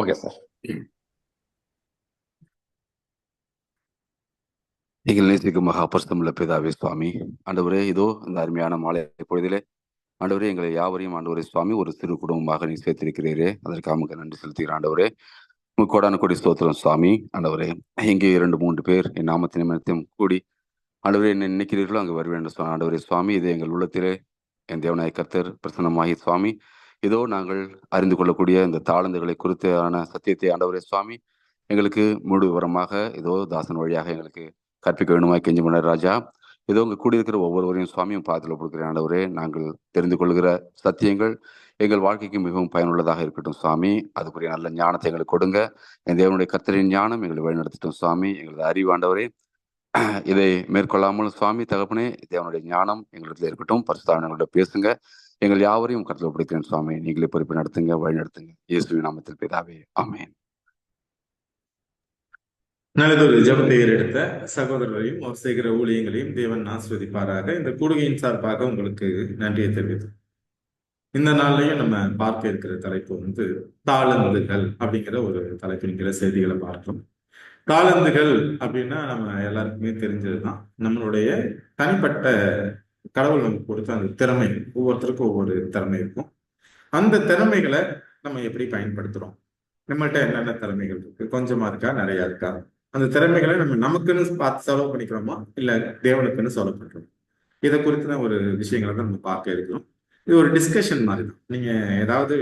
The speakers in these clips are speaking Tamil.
Okay sir. நீங்கள் நேசிக்கும் மகா பரிசுத்தமுள்ள பிதாவே சுவாமி, ஆண்டவரே, இதோ இந்த அருமையான மாலை பொழுதிலே ஆண்டவரே எங்களை யாவரையும் ஆண்டவரே சுவாமி ஒரு சிறு குடும்பமாக நீ சேர்த்திருக்கிறீரே, அதற்காக உமக்கு நன்றி செலுத்துகிறேன் ஆண்டவரே. உங்க கோடான கொடி ஸ்தோத்திரம் சுவாமி. ஆண்டவரே, இங்கே 2-3 பேர் என் நாமத்தின் நிமித்தம் கூடி ஆண்டவரே என்ன நினைக்கிறீர்களோ அங்கு வருவேன் என்று சொன்ன ஆண்டவரே சுவாமி, இது எங்கள் உள்ளத்திலே என் தேவனாய கர்த்தர் பிரசன்னமாகி சுவாமி, இதோ நாங்கள் அறிந்து கொள்ளக்கூடிய இந்த தாளந்துகளை குறித்தான சத்தியத்தை ஆண்டவரே சுவாமி எங்களுக்கு முழு விவரமாக இதோ தாசன் வழியாக எங்களுக்கு கற்பிக்க வேண்டுமாய் கெஞ்சி மன்னர் ராஜா. இதோ உங்க கூடியிருக்கிற ஒவ்வொருவரையும் சுவாமியும் பாதத்தில் கொடுக்கிறேன் ஆண்டவரே. நாங்கள் தெரிந்து கொள்கிற சத்தியங்கள் எங்கள் வாழ்க்கைக்கு மிகவும் பயனுள்ளதாக இருக்கட்டும் சுவாமி. அதுக்குரிய நல்ல ஞானத்தை எங்களுக்கு கொடுங்க. என் தேவனுடைய கர்த்தரின் ஞானம் எங்களை வழிநடத்தட்டும் சுவாமி. எங்களது அறிவு ஆண்டவரே, இதை மேற்கொள்ளாமல் சுவாமி தகப்பனே, தேவனுடைய ஞானம் எங்களிடத்தில் இருக்கட்டும். பரிசுத்தாவின் எங்கள்கிட்ட பேசுங்க. எங்கள் யாவரையும் கருத்தில் பிடிக்கிறேன் சுவாமி. நீங்களே பொறுப்பு நடத்துங்க, வழி நடத்துங்க. இயேசுவின் நாமத்தில் பிதாவே, ஆமென். நல்லதொரு ஜெபத்தை எடுத்த சகோதரரையும் அவர் செய்கிற ஊழியங்களையும் தேவன் ஆஸ்வதிப்பாராக. இந்த கூடுகையின் சார்பாக உங்களுக்கு நன்றியை தெரிவித்து இந்த நாள்லயும் நம்ம பார்க்க இருக்கிற தலைப்பு வந்து தாளந்துகள் அப்படிங்கிற ஒரு தலைப்பின்கிற செய்திகளை பார்க்கிறோம். தாளந்துகள் அப்படின்னா நம்ம எல்லாருக்குமே தெரிஞ்சதுதான். நம்மளுடைய தனிப்பட்ட கடவுள் நமக்கு கொடுத்த அந்த திறமை, ஒவ்வொருத்தருக்கும் ஒவ்வொரு திறமை இருக்கும். அந்த திறமைகளை நம்ம எப்படி பயன்படுத்துறோம்? நம்மள்ட்ட என்னென்ன திறமைகள் இருக்கு? கொஞ்சமா இருக்கா, நிறைய இருக்கா? அந்த திறமைகளை நம்ம நமக்குன்னு பார்த்து செலவு பண்ணிக்கிறோமா, இல்ல தேவனுக்குன்னு செலவு பண்றோம்? இதை குறித்த ஒரு விஷயங்களை தான் நம்ம பார்க்க இருக்கிறோம். இது ஒரு டிஸ்கஷன் மாதிரி தான். நீங்க ஏதாவது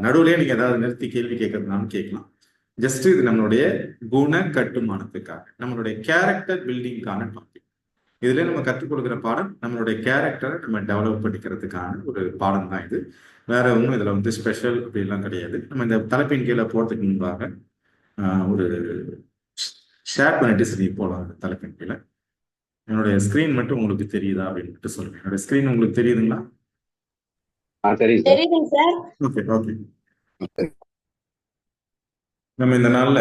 நடுவுலயே நீங்க ஏதாவது நிறுத்தி கேள்வி கேட்கறதுனாலும் கேட்கலாம். ஜஸ்ட் இது நம்மளுடைய குண கட்டுமானத்துக்காக, நம்மளுடைய கேரக்டர் பில்டிங்கான டாபிக். இதுல நம்ம கற்றுக் கொடுக்குற பாடம் நம்மளுடைய கேரக்டரை நம்ம டெவலப் பண்ணிக்கிறதுக்கான ஒரு பாடம் தான் இது. வேற ஒன்றும் இதுல வந்து ஸ்பெஷல் அப்படிலாம் கிடையாது. நம்ம இந்த தலைப்பின் கீழே போறதுக்கு முன்பாக ஒரு ஷேர் பண்ணிட்டு சரி போகலாம். அந்த தலைப்பின் கீழே என்னுடைய ஸ்கிரீன் மட்டும் உங்களுக்கு தெரியுதா அப்படின்னு சொல்லுங்க. என்னுடைய ஸ்கிரீன் உங்களுக்கு தெரியுதுங்களா? Okay okay. நம்ம இந்த நாள்ல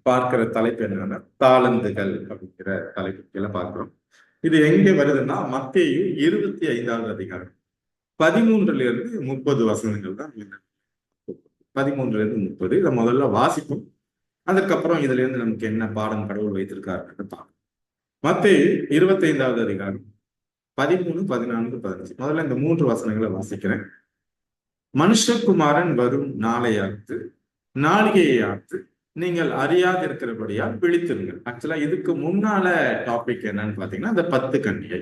பார்க்கிற தலைப்பு என்னன்னா தாளந்துகள் அப்படிங்கிற தலைப்பு கீழே பார்க்கிறோம். இது எங்க வருதுன்னா மத்தேயு 25வது அதிகாரம் 13-30 வசனங்கள் தான். 13-30 இதை முதல்ல வாசிப்போம். அதுக்கப்புறம் இதுல இருந்து நமக்கு என்ன பாடம் கடவுள் வைத்திருக்காருன்னு பார்ப்போம். மத்தேயு 25வது அதிகாரம் 13, 14, 15. முதல்ல இந்த 3 வசனங்களை வாசிக்கிறேன். மனுஷகுமாரன் வரும் நாளையாத்து நாளிகையாத்து நீங்கள் அறியாதிருக்கிறபடியால் விழித்திருங்கள். ஆக்சுவலா இதுக்கு முன்னால டாபிக் என்னன்னு பாத்தீங்கன்னா இந்த 10 கன்னிகை.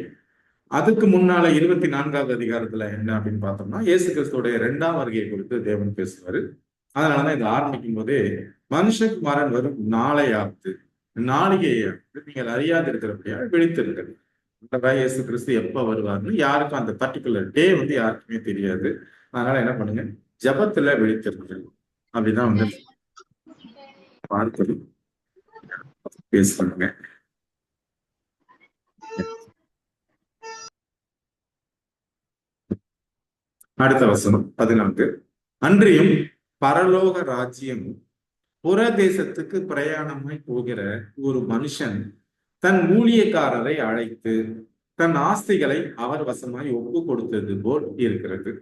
அதுக்கு முன்னால 24வது அதிகாரத்துல என்ன அப்படின்னு பார்த்தோம்னா இயேசு கிறிஸ்துவோடைய 2ஆம் வருகையை குறித்து தேவன் பேசுவாரு. அதனாலதான் இது ஆரம்பிக்கும் போதே மனுஷகுமாரன் வரும் நாளையாத்து நாளிகையாத்து நீங்கள் அறியாதிருக்கிறபடியால் விழித்திருங்கள். இயேசு கிறிஸ்து எப்ப வருவாருன்னு யாருக்கும் அந்த பர்டிகுலர் டே வந்து யாருக்குமே தெரியாது. அதனால என்ன பண்ணுங்க, ஜபத்துல விழித்திருங்கள். அப்படிதான் வந்து பார்க்கணும் பேசுறாங்க. அடுத்த வசனம் 14. அன்றியும் பரலோக ராஜ்யம் புற தேசத்துக்கு பிரயாணமாய் போகிற ஒரு மனுஷன் தன் ஊழியக்காரரை அழைத்து தன் ஆஸ்திகளை அவர் வசமாய் ஒப்பு கொடுத்தது போல் இருக்கிறது.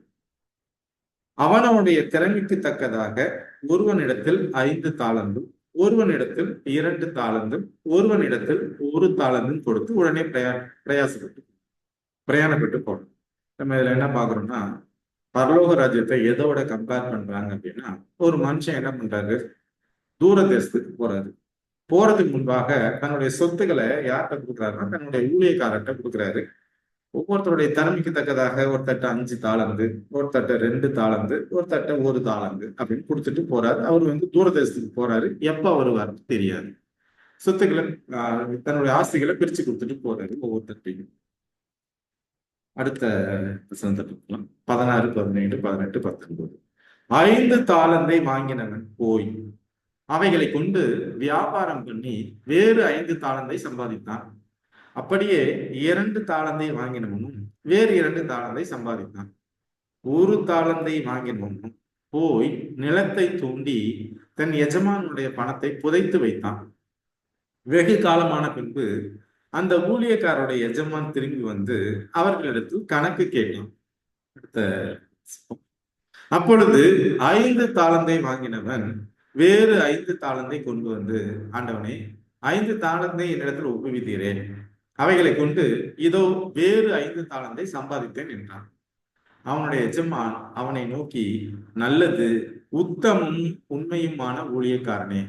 அவனுடைய திறமைக்கு தக்கதாக ஒருவனிடத்தில் 5 தாளந்தும், ஒருவனிடத்தில் 2 தாளந்தும், ஒருவனிடத்தில் 1 தாளந்தும் கொடுத்து உடனே பிரயாணப்பட்டு போனோம். நம்ம இதுல என்ன பாக்குறோம்னா பரலோக ராஜ்யத்தை எதோட கம்பேர் பண்றாங்க அப்படின்னா, ஒரு மனுஷன் என்ன பண்றாரு, தூர தேசத்துக்கு போறாரு. போறதுக்கு முன்பாக தன்னுடைய சொத்துக்களை யார்கிட்ட கொடுக்குறாருன்னா தன்னுடைய ஊழியக்காரர்கிட்ட கொடுக்குறாரு. ஒவ்வொருத்தருடைய திறமைக்கு தக்கதாக ஒரு தட்டை 5 தாளந்து, ஒரு தட்டை 2 தாளந்து, ஒரு தட்டை 1 தாளந்து அப்படின்னு கொடுத்துட்டு போறாரு. அவர் வந்து தூரதேசத்துக்கு போறாரு. எப்ப வருவாருன்னு தெரியாது. சொத்துக்களை தன்னுடைய ஆஸ்திகளை பிரிச்சு கொடுத்துட்டு போறாரு ஒவ்வொருத்தட்டையும். அடுத்த 16, 17, 18, 19. 5 தாளந்தை வாங்கினவன் போய் அவைகளை கொண்டு வியாபாரம் பண்ணி வேறு 5 தாளந்தை சம்பாதித்தான். அப்படியே 2 தாளந்தை வாங்கினவனும் வேறு 2 தாளந்தை சம்பாதித்தான். 1 தாளந்தை வாங்கினவனும் போய் நிலத்தை தோண்டி தன் எஜமானுடைய பணத்தை புதைத்து வைத்தான். வெகு காலமான பின்பு அந்த ஊழியக்காரருடைய எஜமான் திரும்பி வந்து அவர்களிடத்தில் கணக்கு கேட்டான். அப்பொழுது 5 தாளந்தை வாங்கினவன் வேறு 5 தாளந்தை கொண்டு வந்து, ஆண்டவனே 5 தாளந்தை என்னிடத்தில் ஒப்புவித்தீரே, அவைகளை கொண்டு இதோ வேறு 5 தாளந்தை சம்பாதித்தேன் என்றான். அவனுடைய எஜமான் அவனை நோக்கி, நல்லது, உத்தமும் உண்மையுமான ஊழியக்காரனே,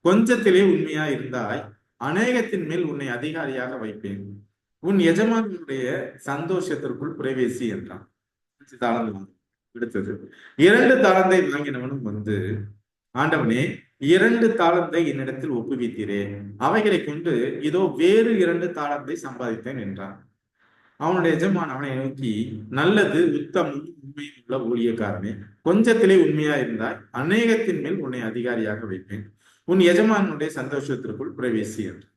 கொஞ்சத்திலே உண்மையா இருந்தாய், அநேகத்தின் மேல் உன்னை அதிகாரியாக வைப்பேன், உன் எஜமானுடைய சந்தோஷத்திற்குள் பிரவேசி என்றான். 5 தாளந்து எடுத்தது. 2 தாளந்தை வாங்கினவனும் வந்து, ஆண்டவனே 2 தாளந்தை என்னிடத்தில் ஒப்புவித்தீரே, அவைகளை கொண்டு இதோ வேறு 2 தாளந்தை சம்பாதித்தேன் என்றான். அவனுடைய எஜமான் அவனை நோக்கி, நல்லது, உத்தமும் உண்மையும் உள்ள ஊழியக்காரனே, கொஞ்சத்திலே உண்மையா இருந்தாய், அநேகத்தின் மேல் உன்னை அதிகாரியாக வைப்பேன், உன் எஜமானுடைய சந்தோஷத்திற்குள் பிரவேசி என்று.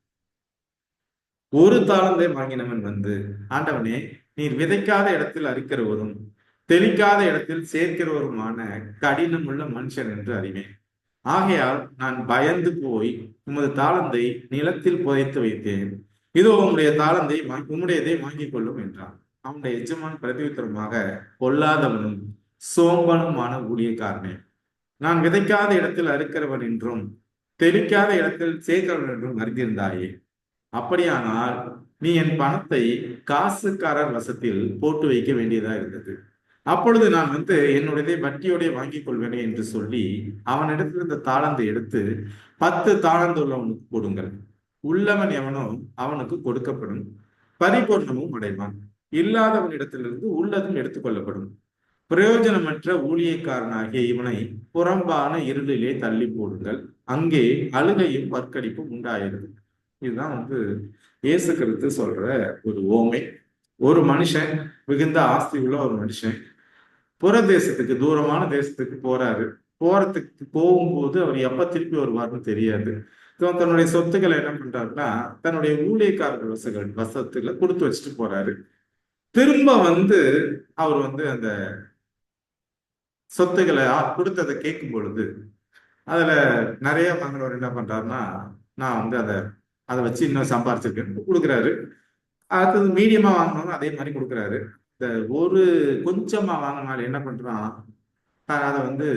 1 தாளந்தை வாங்கினவன் வந்து, ஆண்டவனே நீர் விதைக்காத இடத்தில் அறுக்கிறவரும் தெளிக்காத இடத்தில் சேர்க்கிறவருமான கடினம் உள்ள மனுஷன் என்று அறிவேன். ஆகையால் நான் பயந்து போய் உமது தாளந்தை நிலத்தில் புதைத்து வைத்தேன். இதோ உம்முடையதை வாங்கிக் கொள்ளும் என்றான். அவனுடைய எஜமான் பிரதியுத்தரமாக, பொல்லாதவனும் சோம்பனுமான ஊழியக்காரனே, நான் விதைக்காத இடத்தில் அறுக்கிறவன் என்றும் தெளிக்காத இடத்தில் சேர்க்கிறவன் என்றும் அறிந்திருந்தாயே. அப்படியானால் நீ என் பணத்தை காசுக்காரர் வசத்தில் போட்டு வைக்க வேண்டியதா இருந்தது. அப்பொழுது நான் வந்து என்னுடையதை வட்டியோட வாங்கிக் கொள்வேனே என்று சொல்லி அவனிடத்தில் இந்த தாளந்தை எடுத்து 10 தாளந்து உள்ளவனுக்கு கொடுங்கள். உள்ளவன் எவனோ அவனுக்கு கொடுக்கப்படும், பரிபூர்ணமும் அடைவான். இல்லாதவனிடத்திலிருந்து உள்ளதும் எடுத்துக்கொள்ளப்படும். பிரயோஜனமற்ற ஊழியக்காரனாகிய இவனை புறம்பான இருளிலே தள்ளி போடுங்கள், அங்கே அழுகையும் வற்கடிப்பும் உண்டாயிருது. இதுதான் வந்து இயேசு கிறிஸ்து சொல்ற ஒரு ஓமை. ஒரு மனுஷன், மிகுந்த ஆஸ்தி உள்ள ஒரு மனுஷன், புற தேசத்துக்கு, தூரமான தேசத்துக்கு போறாரு. போகும்போது அவர் எப்ப திருப்பி வருவார்னு தெரியாது. தன்னுடைய சொத்துக்களை என்ன பண்றாருன்னா, தன்னுடைய ஊழியக்காரர்கள் வசத்துல கொடுத்து வச்சுட்டு போறாரு. திரும்ப வந்து அவர் வந்து அந்த சொத்துக்களை கொடுத்ததை கேட்கும் பொழுது அதுல நிறைய வாங்கினவர் என்ன பண்றாருன்னா, நான் வந்து அதை வச்சு இன்னும் சம்பாரிச்சிருக்கேன் கொடுக்குறாரு. அடுத்தது மீடியமா வாங்கினவங்க அதே மாதிரி கொடுக்குறாரு. இந்த ஒரு கொஞ்சமா வாங்கினாலும் என்ன பண்றான், அதை வந்து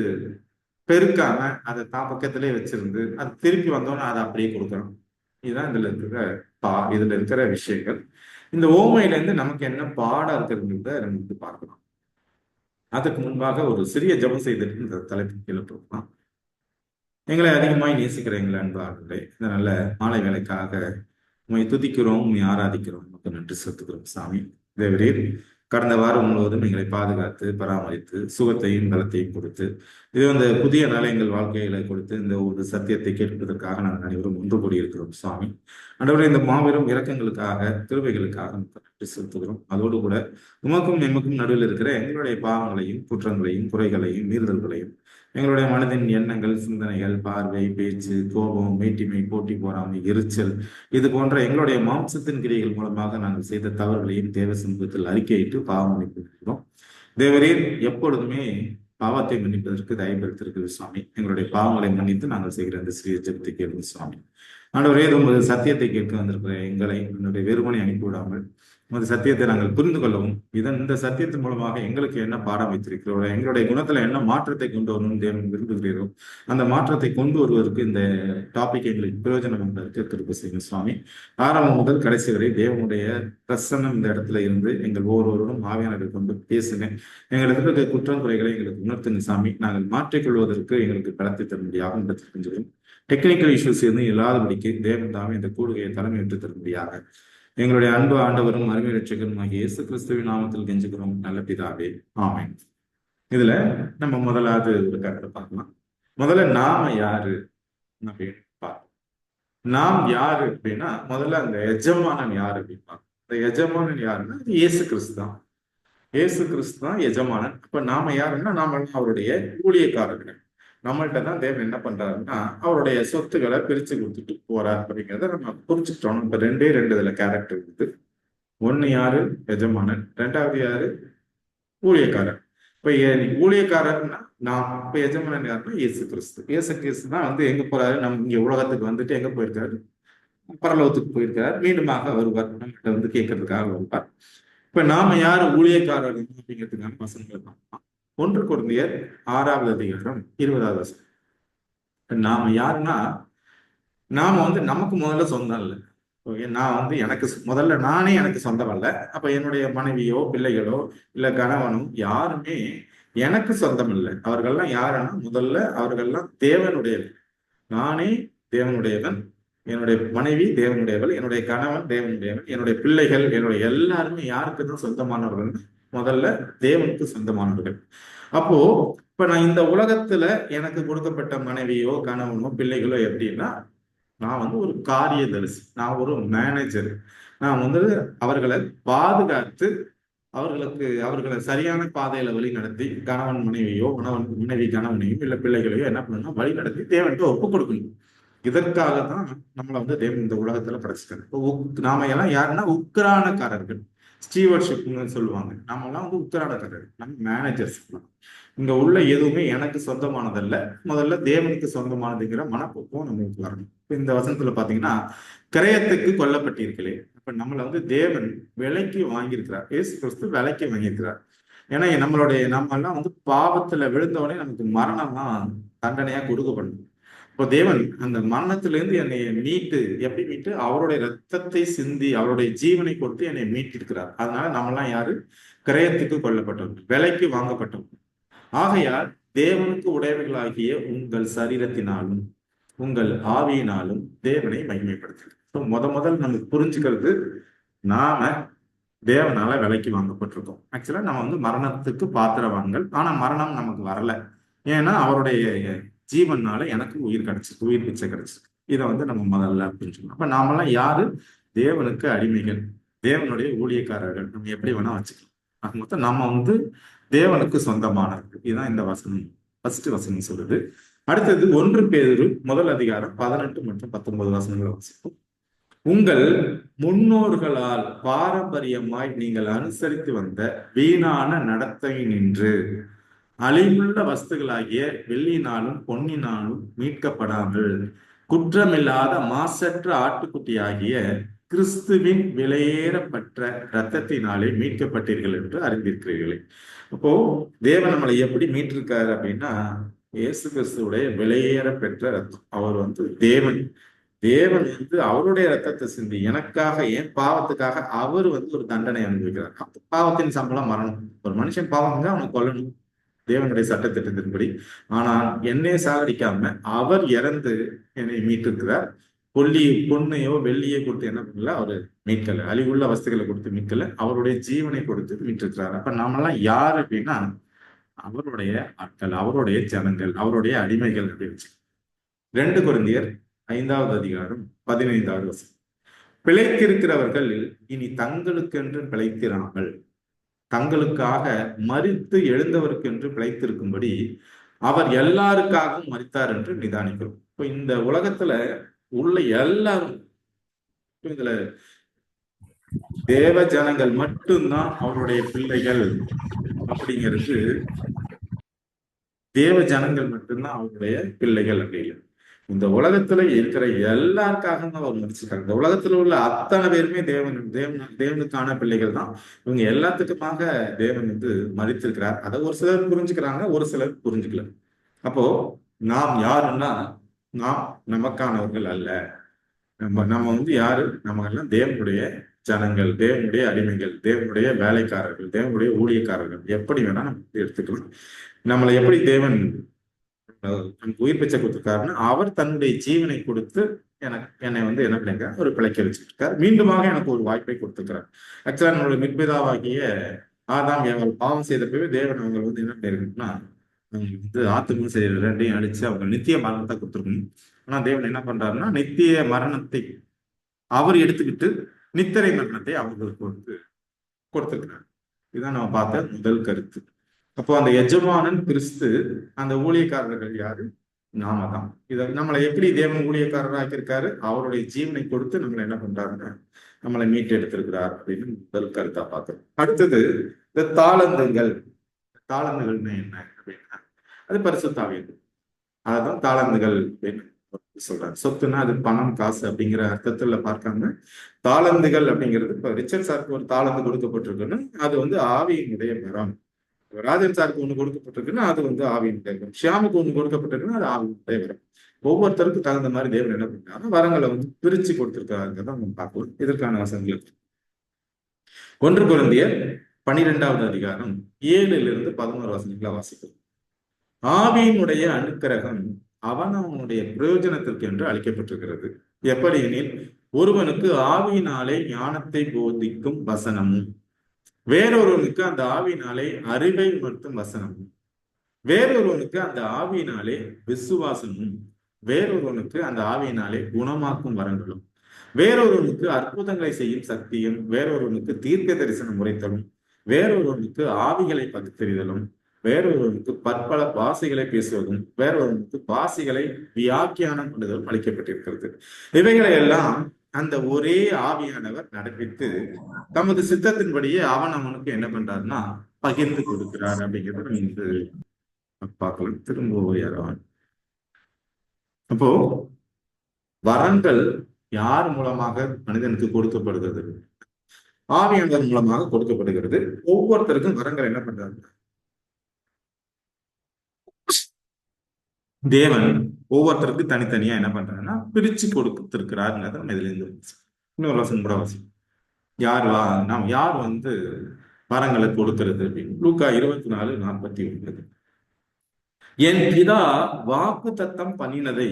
பெருக்காம அதை தான் பக்கத்திலே வச்சிருந்து அது திருப்பி வந்தோன்னா அதை அப்படியே கொடுக்குறோம். இதுதான் இதுல இருக்கிற விஷயங்கள். இந்த ஓமையில இருந்து நமக்கு என்ன பாடம் இருக்கிறதுங்கிறத நம்ம வந்து பார்க்கலாம். அதுக்கு முன்பாக ஒரு சிறிய ஜெபம் செய்துட்டு இந்த தலைப்பு கீழே போகலாம். எங்களை அதிகமாய் நேசிக்கிற எங்களை அன்பு ஆளுநர்களே, இந்த நல்ல மாலை வேலைக்காக உண்மை துதிக்கிறோம், உண்மை ஆராதிக்கிறோம், நமக்கு நன்றி செலுத்துகிறோம். சாமி தேவரீர் கடந்த வாரம் முழுவதும் எங்களை பாதுகாத்து பராமரித்து சுகத்தையும் பலத்தையும் கொடுத்து இது வந்து புதிய நாளை எங்கள் வாழ்க்கைகளை கொடுத்து இந்த ஒரு சத்தியத்தை கேட்பதற்காக நாங்கள் அனைவரும் ஒன்று கூடியிருக்கிறோம். சுவாமி ஆண்டவரே, இந்த மாபெரும் இரக்கங்களுக்காக கிருபைகளுக்காக நன்றி செலுத்துகிறோம். அதோடு கூட உமக்கும் எமக்கும் நடுவில் இருக்கிற எங்களுடைய பாவங்களையும் குற்றங்களையும் குறைகளையும் மீறுதல்களையும் எங்களுடைய மனதின் எண்ணங்கள், சிந்தனைகள், பார்வை, பேச்சு, கோபம், மேட்டிமை, போட்டி, போராமை, எரிச்சல், இது போன்ற எங்களுடைய மாம்சத்தின் கிரியைகள் மூலமாக நாங்கள் செய்த தவறுகளையும் தேவ சமூகத்தில் அறிக்கையிட்டு பாவம் மன்னிக்கிறோம். தேவரீர் எப்பொழுதுமே பாவத்தை மன்னிப்பதற்கு தயப்படுத்திருக்கிறது. சுவாமி எங்களுடைய பாவங்களை மன்னித்து நாங்கள் செய்கிற அந்த சிறிய ஜெபத்தை கேட்கும். சுவாமி ஆண்டவரே, உமது சத்தியத்தை கேட்க வந்திருக்கிற எங்களை என்னுடைய வெறுமனை அனுப்பிவிடாமல் உமது சத்தியத்தை நாங்கள் புரிந்து கொள்ளவும், இந்த சத்தியத்தின் மூலமாக எங்களுக்கு என்ன பாடம் வைத்திருக்கிறோம், எங்களுடைய குணத்துல என்ன மாற்றத்தை கொண்டு வரணும் தேவன் விரும்புகிறோம், அந்த மாற்றத்தை கொண்டு வருவதற்கு இந்த டாபிக் எங்களுக்கு பிரயோஜனம் என்பதற்கு திருப்பி செய்யும். சுவாமி ஆரம்பம் முதல் கடைசி வரை தேவனுடைய பிரசன்னம் இந்த இடத்துல இருந்து எங்கள் ஒவ்வொருவரும் ஆவியானவரை கொண்டு பேசுங்க. எங்களுக்கு இருக்க குற்றம் குறைகளை எங்களுக்கு உணர்த்துங்க. சாமி நாங்கள் மாற்றிக்கொள்வதற்கு எங்களுக்கு பலத்தை தரும்படியாக செஞ்சிடும். டெக்னிக்கல் இஷ்யூஸ் எதுவும் இல்லாதபடிக்கு தேவன் தாமே இந்த கூடுகையை தலைமை ஏற்று தரும்படியாக எங்களுடைய அன்பு ஆண்டவரும் அருமை ரட்சகருமாகிய இயேசு கிறிஸ்துவின் நாமத்தில் கெஞ்சுகிறோம் நல்ல பிதாவே, ஆமென். இதுல நம்ம முதலாவது ஒரு கருத்தை பார்க்கலாம். முதல்ல நாம யாரு அப்படின்னு பார்ப்போம். நாம் யாரு அப்படின்னா, முதல்ல அந்த எஜமானன் யாரு அப்படின்னு பார்ப்போம். அந்த எஜமானன் யாருன்னா இயேசு கிறிஸ்து தான். இயேசு கிறிஸ்து தான் எஜமானன். இப்ப நாம யாருன்னா, நாம அவருடைய ஊழியக்காரர்கள். நம்மள்கிட்ட தான் தேவன் என்ன பண்றாருன்னா, அவருடைய சொத்துக்களை பிரிச்சு கொடுத்துட்டு போறார் அப்படிங்கிறத நம்ம புரிச்சுட்டோம். இப்ப 2 இதுல கேரக்டர் இருக்குது. ஒண்ணு யாரு? எஜமானன். 2வது யாரு? ஊழியக்காரர். இப்ப ஊழியக்காரர்னா நான், இப்ப எஜமானன் யாருன்னா இயேசு கிறிஸ்து. இயேசு கிறிஸ்து தான் வந்து எங்க போறாரு, நம்ம இங்க உலகத்துக்கு வந்துட்டு எங்க போயிருக்காரு? பரலோகத்துக்கு போயிருக்காரு. மீண்டுமாக வருவார், நம்மகிட்ட வந்து கேட்கறதுக்காக வருவார். இப்ப நாம யாரு ஊழியக்காரர்கள் அப்படிங்கிறதுக்கான வசனங்களை பார்க்கலாம். 1 கொரிந்தியர் 6வது அதிகாரம் 20வது வசனம். நாம யாருன்னா, நாம நமக்கு முதல்ல சொந்தம் இல்லை. ஓகே, நான் எனக்கு முதல்ல நானே எனக்கு சொந்தம் அல்ல. அப்ப என்னுடைய மனைவியோ பிள்ளைகளோ இல்ல கணவனோ யாருமே எனக்கு சொந்தம் இல்லை. அவர்கள்லாம் யாருன்னா, முதல்ல அவர்கள்லாம் தேவனுடையவன். நானே தேவனுடையவன், என்னுடைய மனைவி தேவனுடையவள், என்னுடைய கணவன் தேவனுடையவன், என்னுடைய பிள்ளைகள், என்னுடைய எல்லாருமே யாருக்கு தான் சொந்தமானவர்கள்? முதல்ல தேவனுக்கு சொந்தமானவர்கள். அப்போ இப்ப நான் இந்த உலகத்துல எனக்கு கொடுக்கப்பட்ட மனைவியோ கணவனோ பிள்ளைகளோ எப்படின்னா, நான் ஒரு காரியதரிசி, நான் ஒரு மேனேஜர். நான் அவர்களை பாதுகாத்து அவர்களை சரியான பாதையில வழி நடத்தி, கணவன் மனைவியோ மனைவி கணவனையோ இல்ல பிள்ளைகளையோ என்ன பண்ணணும், வழி நடத்தி தேவன்கிட்ட ஒப்பு கொடுக்கணும். இதற்காக தான் நம்மளை தேவன் இந்த உலகத்துல படைச்சிட்டாரு. நாம எல்லாம் யாருன்னா உக்ரானக்காரர்கள், ஸ்டீவர்ஷிப்னு சொல்லுவாங்க. நாம எல்லாம் உக்ரானக்காரர்கள், நம்ம மேனேஜர்ஸ். இங்க உள்ள எதுவுமே எனக்கு சொந்தமானதல்ல, முதல்ல தேவனுக்கு சொந்தமானதுங்கிற மனப்போக்கம் நம்மளுக்கு வரணும். இந்த வசனத்துல பாத்தீங்கன்னா, கிரயத்துக்கு கொல்லப்பட்டிருக்கிறேன். அப்ப நம்மளை தேவன் விலைக்கு வாங்கியிருக்கிறார். இயேசு கிறிஸ்து விலைக்கு வாங்கியிருக்கிறார். ஏன்னா நம்ம எல்லாம் பாவத்துல விழுந்தவனே நமக்கு மரணம் தான் தண்டனையா கொடுக்கப்படும். இப்போ தேவன் அந்த மரணத்திலிருந்து என்னை மீட்டு, எப்படி மீட்டு? அவருடைய ரத்தத்தை சிந்தி அவருடைய ஜீவனை கொடுத்து என்னை மீட்டிருக்கிறார். அதனால நம்மெல்லாம் யாரு? கிரயத்துக்கு கொல்லப்பட்டவர்கள், விலைக்கு வாங்கப்பட்டவர்கள். ஆகையால் தேவனுக்கு உடையவர்களாகிய உங்கள் சரீரத்தினாலும் உங்கள் ஆவியினாலும் தேவனை மகிமைப்படுத்துங்கள். முதல் நமக்கு புரிஞ்சுக்கிறது, நாம தேவனால விலைக்கு வாங்கப்பட்டிருக்கோம். ஆக்சுவலா நம்ம மரணத்துக்கு பாத்திரவான்கள். ஆனா மரணம் நமக்கு வரல. ஏன்னா அவருடைய ஜீவனால எனக்கு உயிர் கிடைச்சிருக்கு, உயிர் பிச்சை கிடைச்சிருக்கு. இதை நம்ம முதல்ல அப்படின்னு சொல்லணும். அப்ப நாமெல்லாம் யாரு? தேவனுக்கு அடிமைகள், தேவனுடைய ஊழியக்காரர்கள். நம்ம எப்படி வேணா வச்சுக்கலாம். அது மொத்தம் நம்ம தேவனுக்கு சொந்தமானவர்கள். இதுதான் இந்த வசனம், ஃபர்ஸ்ட் வசனம் சொல்லுது. அடுத்தது 1 பேதுரு 1 மற்றும் 19 வசனங்களை வாசிப்போம். உங்கள் முன்னோர்களால் பாரம்பரியமாய் நீங்கள் அனுசரித்து வந்த வீணான நடத்தை நின்று அழிவுள்ள வஸ்துகளாகிய வெள்ளினாலும் பொன்னினாலும் மீட்கப்படாமல் குற்றமில்லாத மாசற்ற ஆட்டுக்குட்டியாகிய கிறிஸ்துவின் விலையேறப்பட்ட இரத்தத்தினாலே மீட்கப்பட்டீர்கள் என்று அறிந்திருக்கிறீர்களே. அப்போ தேவன் நம்மளை எப்படி மீட்டிருக்காரு அப்படின்னா, இயேசு கிறிஸ்துவுடைய விலையேற பெற்ற ரத்தம். அவர் தேவன். தேவன் அவருடைய ரத்தத்தை சிந்தி எனக்காக, என் பாவத்துக்காக அவர் ஒரு தண்டனை அனுபவிக்கிறார். பாவத்தின் சம்பளம் மரணம். ஒரு மனுஷன் பாவம் செஞ்சா அவனை கொல்லணும், தேவனுடைய சட்டத்திட்டத்தின்படி. ஆனால் என்னை சாகடிக்காம அவர் இறந்து என்னை மீட்டிருக்கிறார். பொன்னையோ வெள்ளியோ கொடுத்து என்ன பண்ணல, அவரு மீட்கல. அழிவுள்ள வஸ்துகளை கொடுத்து மீட்கல, அவருடைய ஜீவனை கொடுத்து மீட்டிருக்கிறார். அப்ப நாமெல்லாம் யார் அப்படின்னா, அவருடைய ஆட்கள், அவருடைய ஜனங்கள், அவருடைய அடிமைகள் அப்படின்னு. 2 கொரிந்தியர் 5வது அதிகாரம் 15வது வசனம். பிழைத்திருக்கிறவர்கள் இனி தங்களுக்கென்று பிழைத்திராமல் தங்களுக்காக மரித்து எழுந்தவருக்கென்று பிழைத்திருக்கும்படி அவர் எல்லாருக்காகவும் மரித்தார் என்று நிதானிக்கிறோம். இப்ப இந்த உலகத்துல உள்ள எல்லாரும், இதுல தேவ ஜனங்கள் மட்டும்தான் அவருடைய பிள்ளைகள் அப்படிங்கிறது. தேவ ஜனங்கள் மட்டும்தான் அவருடைய பிள்ளைகள் அப்படின்னு. இந்த உலகத்துல இருக்கிற எல்லாருக்காகவும் அவர் மதிச்சிருக்காங்க. இந்த உலகத்துல உள்ள அத்தனை பேருமே தேவனுக்கான பிள்ளைகள் தான். இவங்க எல்லாத்துக்குமாக தேவன் மதித்திருக்கிறார். அதை ஒரு சிலர் புரிஞ்சுக்கிறாங்க, ஒரு சிலர் புரிஞ்சுக்கல. அப்போ நாம் யாருன்னா, நாம் நமக்கானவர்கள் அல்ல. நம்ம யாரு? நம்ம எல்லாம் தேவனுடைய ஜனங்கள், தேவனுடைய அடிமைகள், தேவனுடைய வேலைக்காரர்கள், தேவனுடைய ஊழியக்காரர்கள். எப்படி வேணா நம்ம எடுத்துக்கலாம். நம்மளை எப்படி தேவன் நமக்கு உயிர் பிச்சை கொடுத்திருக்காருன்னா, அவர் தன்னுடைய ஜீவனை கொடுத்து என்னை என்ன பண்ணிருக்காரு? ஒரு பிழைக்க வச்சிருக்காரு. மீண்டுமாக எனக்கு ஒரு வாய்ப்பை கொடுத்துருக்கிறார். ஆக்சுவலா நம்மளுடைய மிற்பதாவாகிய ஆதாம் ஏவாள் பாவம் செய்தப்பவே தேவன் அவங்க என்ன பண்ணிருக்குன்னா, ஆத்தும சரீரம் 2ஐயும் அழிச்சு அவங்க நித்திய மரணத்தை கொடுத்துருக்கணும். ஆனா தேவன் என்ன பண்றாருன்னா, நித்திய மரணத்தை அவர் எடுத்துக்கிட்டு நித்திரை மரணத்தை அவங்களுக்கு கொடுத்துருக்கிறார். இதுதான் நம்ம பார்த்த முதல் கருத்து. அப்போ அந்த எஜமானன் கிறிஸ்து, அந்த ஊழியக்காரர்கள் யாரு? நாம தான். இதை நம்மளை எப்படி தேவன் ஊழியக்காரராக இருக்காரு? அவருடைய ஜீவனை கொடுத்து நம்மளை என்ன பண்றாருன்னா, நம்மளை மீட்டு எடுத்திருக்கிறார் அப்படின்னு முதல் கருத்தா பார்த்தோம். அடுத்தது இந்த தாளந்துகள். தாளந்துகள்னு என்ன அப்படின்னா, அது பரிசுத்தாவியது. அதான் தாளந்துகள் அப்படின்னு சொல்றாரு. சொத்துன்னா அது பணம், காசு அப்படிங்கிற அர்த்தத்துல பார்க்காம, தாளந்துகள் அப்படிங்கிறது, இப்ப ரிச்சர்ட் சாருக்கு ஒரு தாளந்து கொடுக்கப்பட்டிருக்குன்னு அது ஆவியினுடைய மரம். ராஜன் சாருக்கு ஒண்ணு கொடுக்கப்பட்டிருக்குன்னா அது ஆவியினுடைய வரம். ஷியாமுக்கு ஒண்ணு கொடுக்கப்பட்டிருக்குன்னா அது ஆவியினுடைய வரம். ஒவ்வொருத்தருக்கும் தகுந்த மாதிரி தேவன் என்ன பண்றாரு, வரங்களை வந்து பிரிச்சு கொடுத்திருக்காருங்கிறத நம்ம பார்க்கலாம். இதற்கான வசனங்கள் 1 கொரிந்தியர் 12வது அதிகாரம் 7-11 வசனங்களை வாசிக்கிறோம். ஆவியினுடைய அனுக்கிரகம் அவனவனுடைய பிரயோஜனத்திற்கு என்று அளிக்கப்பட்டிருக்கிறது. எப்படி எனில், ஒருவனுக்கு ஆவியினாலே ஞானத்தை போதிக்கும் வசனமும், வேறொருவனுக்கு அந்த ஆவியினாலே அறிவை உணர்த்தும் வசனமும், வேறொருவனுக்கு அந்த ஆவியினாலே விசுவாசமும், வேறொருவனுக்கு அந்த ஆவியினாலே குணமாக்கும் வரங்களும், வேறொருவனுக்கு அற்புதங்களை செய்யும் சக்தியும், வேறொருவனுக்கு தீர்க்க தரிசனம் உரைத்தலும், வேறொருவனுக்கு ஆவிகளை பகுத்தறிதலும், வேறொருவனுக்கு பற்பல பாஷைகளை பேசுவதும், வேறொருவனுக்கு பாஷைகளை வியாக்கியானம் பண்ணுதலும் அளிக்கப்பட்டிருக்கிறது. இவைகளை எல்லாம் அந்த ஒரே ஆவியானவர் நடப்பித்து தமது சித்தத்தின்படியே அவனுக்கு என்ன பண்றாருன்னா பகிர்ந்து கொடுக்கிறார் அப்படிங்கிறத நம்ம இன்று பார்க்கலாம். திரும்ப யாராவது அப்போ வரங்கள் யார் மூலமாக மனிதனுக்கு கொடுக்கப்படுகிறது? ஆவியானவர் மூலமாக கொடுக்கப்படுகிறது. ஒவ்வொருத்தருக்கும் வரங்கள் என்ன பண்றாரு? தேவன் ஒவ்வொருத்தருக்கும் தனித்தனியா என்ன பண்றாருன்னா பிரிச்சு கொடுத்திருக்கிறாருங்கிறத நம்ம இதுல இருந்து இன்னொரு வசனம் கூட வாசி. யார் வந்து வரங்களை கொடுக்கிறது அப்படின்னு லூக்கா 24:49. என் பிதா வாக்கு தத்தம் பண்ணினதை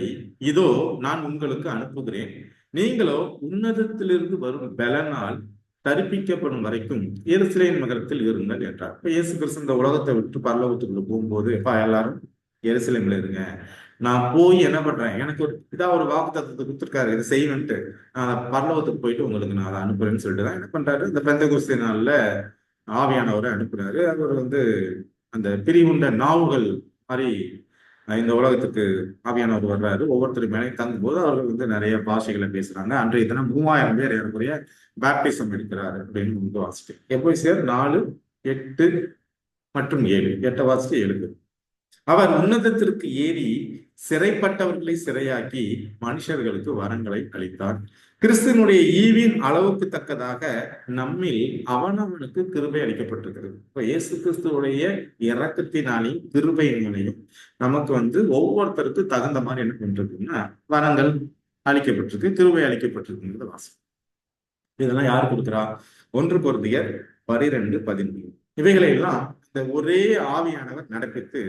இதோ நான் உங்களுக்கு அனுப்புகிறேன், நீங்களோ உன்னதத்திலிருந்து வரும் பலனால் தரிப்பிக்கப்படும் வரைக்கும் எருசலேம் நகரத்தில் இருங்கள் என்றார். இப்ப இயேசு கிறிஸ்து இந்த உலகத்தை விட்டு பரலோகத்துக்குள்ள போகும்போது, எல்லாரும் எருசலேம்ல இருங்க, நான் போய் என்ன பண்றேன், எனக்கு ஒரு வாக்கு தத்தத்தை கொடுத்துருக்காரு, இதை செய்வேன்ட்டு, நான் பரலோகத்துக்கு போயிட்டு உங்களுக்கு நான் அதை அனுப்புறேன்னு சொல்லிட்டு தான் என்ன பண்றாரு, இந்த பெந்தெகோஸ்தே நாள்ல ஆவியானவரை அனுப்புறாரு. அவர் வந்து அந்த பிரிவுண்ட நாவுகள் மாதிரி இந்த உலகத்துக்கு ஆவியானவர் வர்றாரு. ஒவ்வொருத்தரும் மேலே தங்கும் போது அவர்கள் வந்து நிறைய பாஷைகளை பேசுறாங்க. அன்றைய தினம் 3000 பேர் ஏறக்குறைய பேப்டிசம் எடுக்கிறாரு அப்படின்னு வந்து வாசிட்டு எப்போ சார் 4, 8 மற்றும் 7 8 வாசிட்டு 7. அவர் உன்னதத்திற்கு ஏறி சிறைப்பட்டவர்களை சிறையாக்கி மனுஷர்களுக்கு வரங்களை அளித்தார். கிறிஸ்துவனுடைய ஈவின் அளவுக்கு தக்கதாக நம்மில் அவனவனுக்கு கிருபை அளிக்கப்பட்டிருக்கிறது. இப்ப இயேசு கிறிஸ்துவுடைய இரக்கத்தினாலையும் கிருபையினாலையும் நமக்கு வந்து ஒவ்வொருத்தருக்கு தகுந்த மாதிரி என்ன பண்றதுன்னா வரங்கள் அளிக்கப்பட்டிருக்கு, கிருபை அளிக்கப்பட்டிருக்குங்கிறது வாசம். இதெல்லாம் யார் கொடுக்குறா? 1 கொரிந்தியர் 12:13. இவைகளை எல்லாம் இந்த ஒரே ஆவியானவர் நடப்பித்து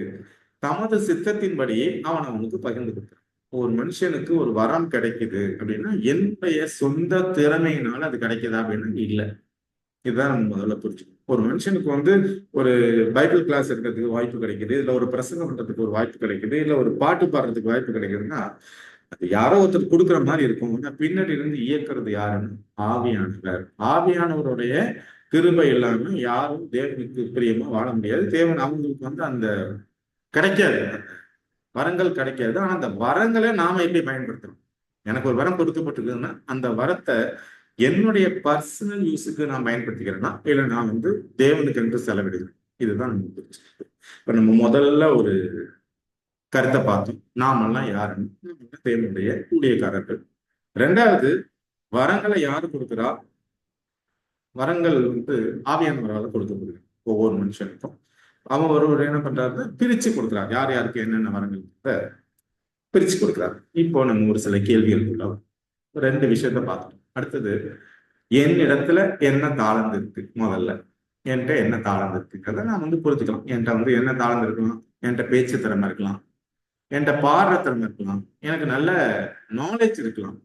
தமது சித்தத்தின்படியே அவனுக்கு பகிர்ந்து கொடுக்கிறார். ஒரு மனுஷனுக்கு ஒரு வரம் கிடைக்குது அப்படின்னா என்னுடைய சொந்த திறமையினால அது கிடைக்குதா அப்படின்னா இல்லை. இதுதான் நம்ம முதல்ல புரிஞ்சுக்கணும். ஒரு மனுஷனுக்கு வந்து ஒரு பைபிள் கிளாஸ் இருக்கிறதுக்கு வாய்ப்பு கிடைக்குது, இல்ல ஒரு பிரசங்கம் பண்றதுக்கு ஒரு வாய்ப்பு கிடைக்குது, இல்ல ஒரு பாட்டு பாடுறதுக்கு வாய்ப்பு கிடைக்குதுன்னா அது யாரோ ஒருத்தர் கொடுக்குற மாதிரி இருக்கும். ஆனா பின்னாடி இருந்து இயக்குறது யாருன்னு ஆவியானவர். ஆவியானவருடைய கிருபை இல்லாம யாரும் தேவனுக்கு பிரியமா வாழ முடியாது. தேவன் அவங்களுக்கு வந்து அந்த கிடைக்காது, வரங்கள் கிடைக்காது. ஆனா அந்த வரங்களை நாம எப்படி பயன்படுத்துறோம்? எனக்கு ஒரு வரம் கொடுக்கப்பட்டிருக்குதுன்னா அந்த வரத்தை என்னுடைய பர்சனல் யூஸுக்கு நான் பயன்படுத்திக்கிறேன்னா இல்லை நான் வந்து தேவனுக்கு என்று செலவிடுகிறேன். இதுதான் நம்ம இப்ப நம்ம முதல்ல ஒரு கருத்தை பார்த்தோம். நாமெல்லாம் யாருன்னு, தேவனுடைய ஊழியக்காரர்கள். 2வது, வரங்களை யாரு கொடுக்குறா? வரங்கள் வந்து ஆவியானவரால் கொடுக்கப்படுகிறது ஒவ்வொரு மனுஷனுக்கும். அவன் ஒருவர் என்ன பண்றாரு, பிரிச்சு கொடுக்குறாரு. யார் யாருக்கு என்னென்ன வரங்கள் பிரிச்சு கொடுக்குறாரு. இப்போ நம்ம ஒரு சில கேள்விகளுக்குள்ள 2 விஷயத்த பார்த்தோம். அடுத்தது, என்னிடத்துல என்ன தாளந்து இருக்கு? முதல்ல என்கிட்ட என்ன தாளந்து இருக்குங்கிறத நான் வந்து புரிஞ்சுக்கலாம். என்கிட்ட வந்து என்ன தாளந்து இருக்கலாம்? என்கிட்ட பேச்சு திறமை இருக்கலாம், என்கிட்ட பாடுற திறமை இருக்கலாம், எனக்கு நல்ல நாலேஜ் இருக்கலாம்,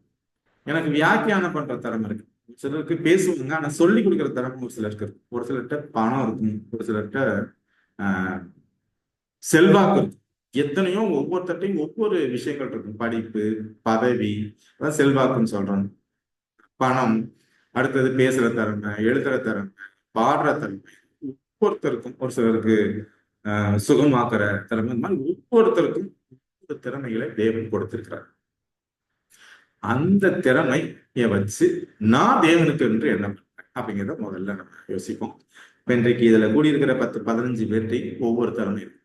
எனக்கு வியாக்கியானம் பண்ற திறமை இருக்கு. சிலருக்கு பேசுவாங்க, ஆனா சொல்லி கொடுக்குற திறமை ஒரு சிலருக்கு இருக்கு. ஒரு சிலர்கிட்ட பணம் இருக்கும், ஒரு சிலர்கிட்ட செல்வாக்கு இருக்கும். எத்தனையோ ஒவ்வொருத்தையும் ஒவ்வொரு விஷயங்கள் இருக்கும். படிப்பு, பதவி, அதான் செல்வாக்குன்னு சொல்றோம். பணம், அடுத்தது பேசுற திறமை, எழுதுற திறமை, பாடுற திறமை. ஒவ்வொருத்தருக்கும், ஒரு சிலருக்கு சுகமாக்குற திறமை, இந்த மாதிரி ஒவ்வொருத்தருக்கும் ஒவ்வொரு திறமைகளை தேவன் கொடுத்திருக்கிறார். அந்த திறமையை வச்சு நான் தேவனுக்கு என்று என்ன பண்றேன் அப்படிங்கிறத முதல்ல நம்ம யோசிப்போம். இன்றைக்கு இதுல கூடியிருக்கிற 10-15 பேர்ட்டையும் ஒவ்வொரு திறமை இருக்கு.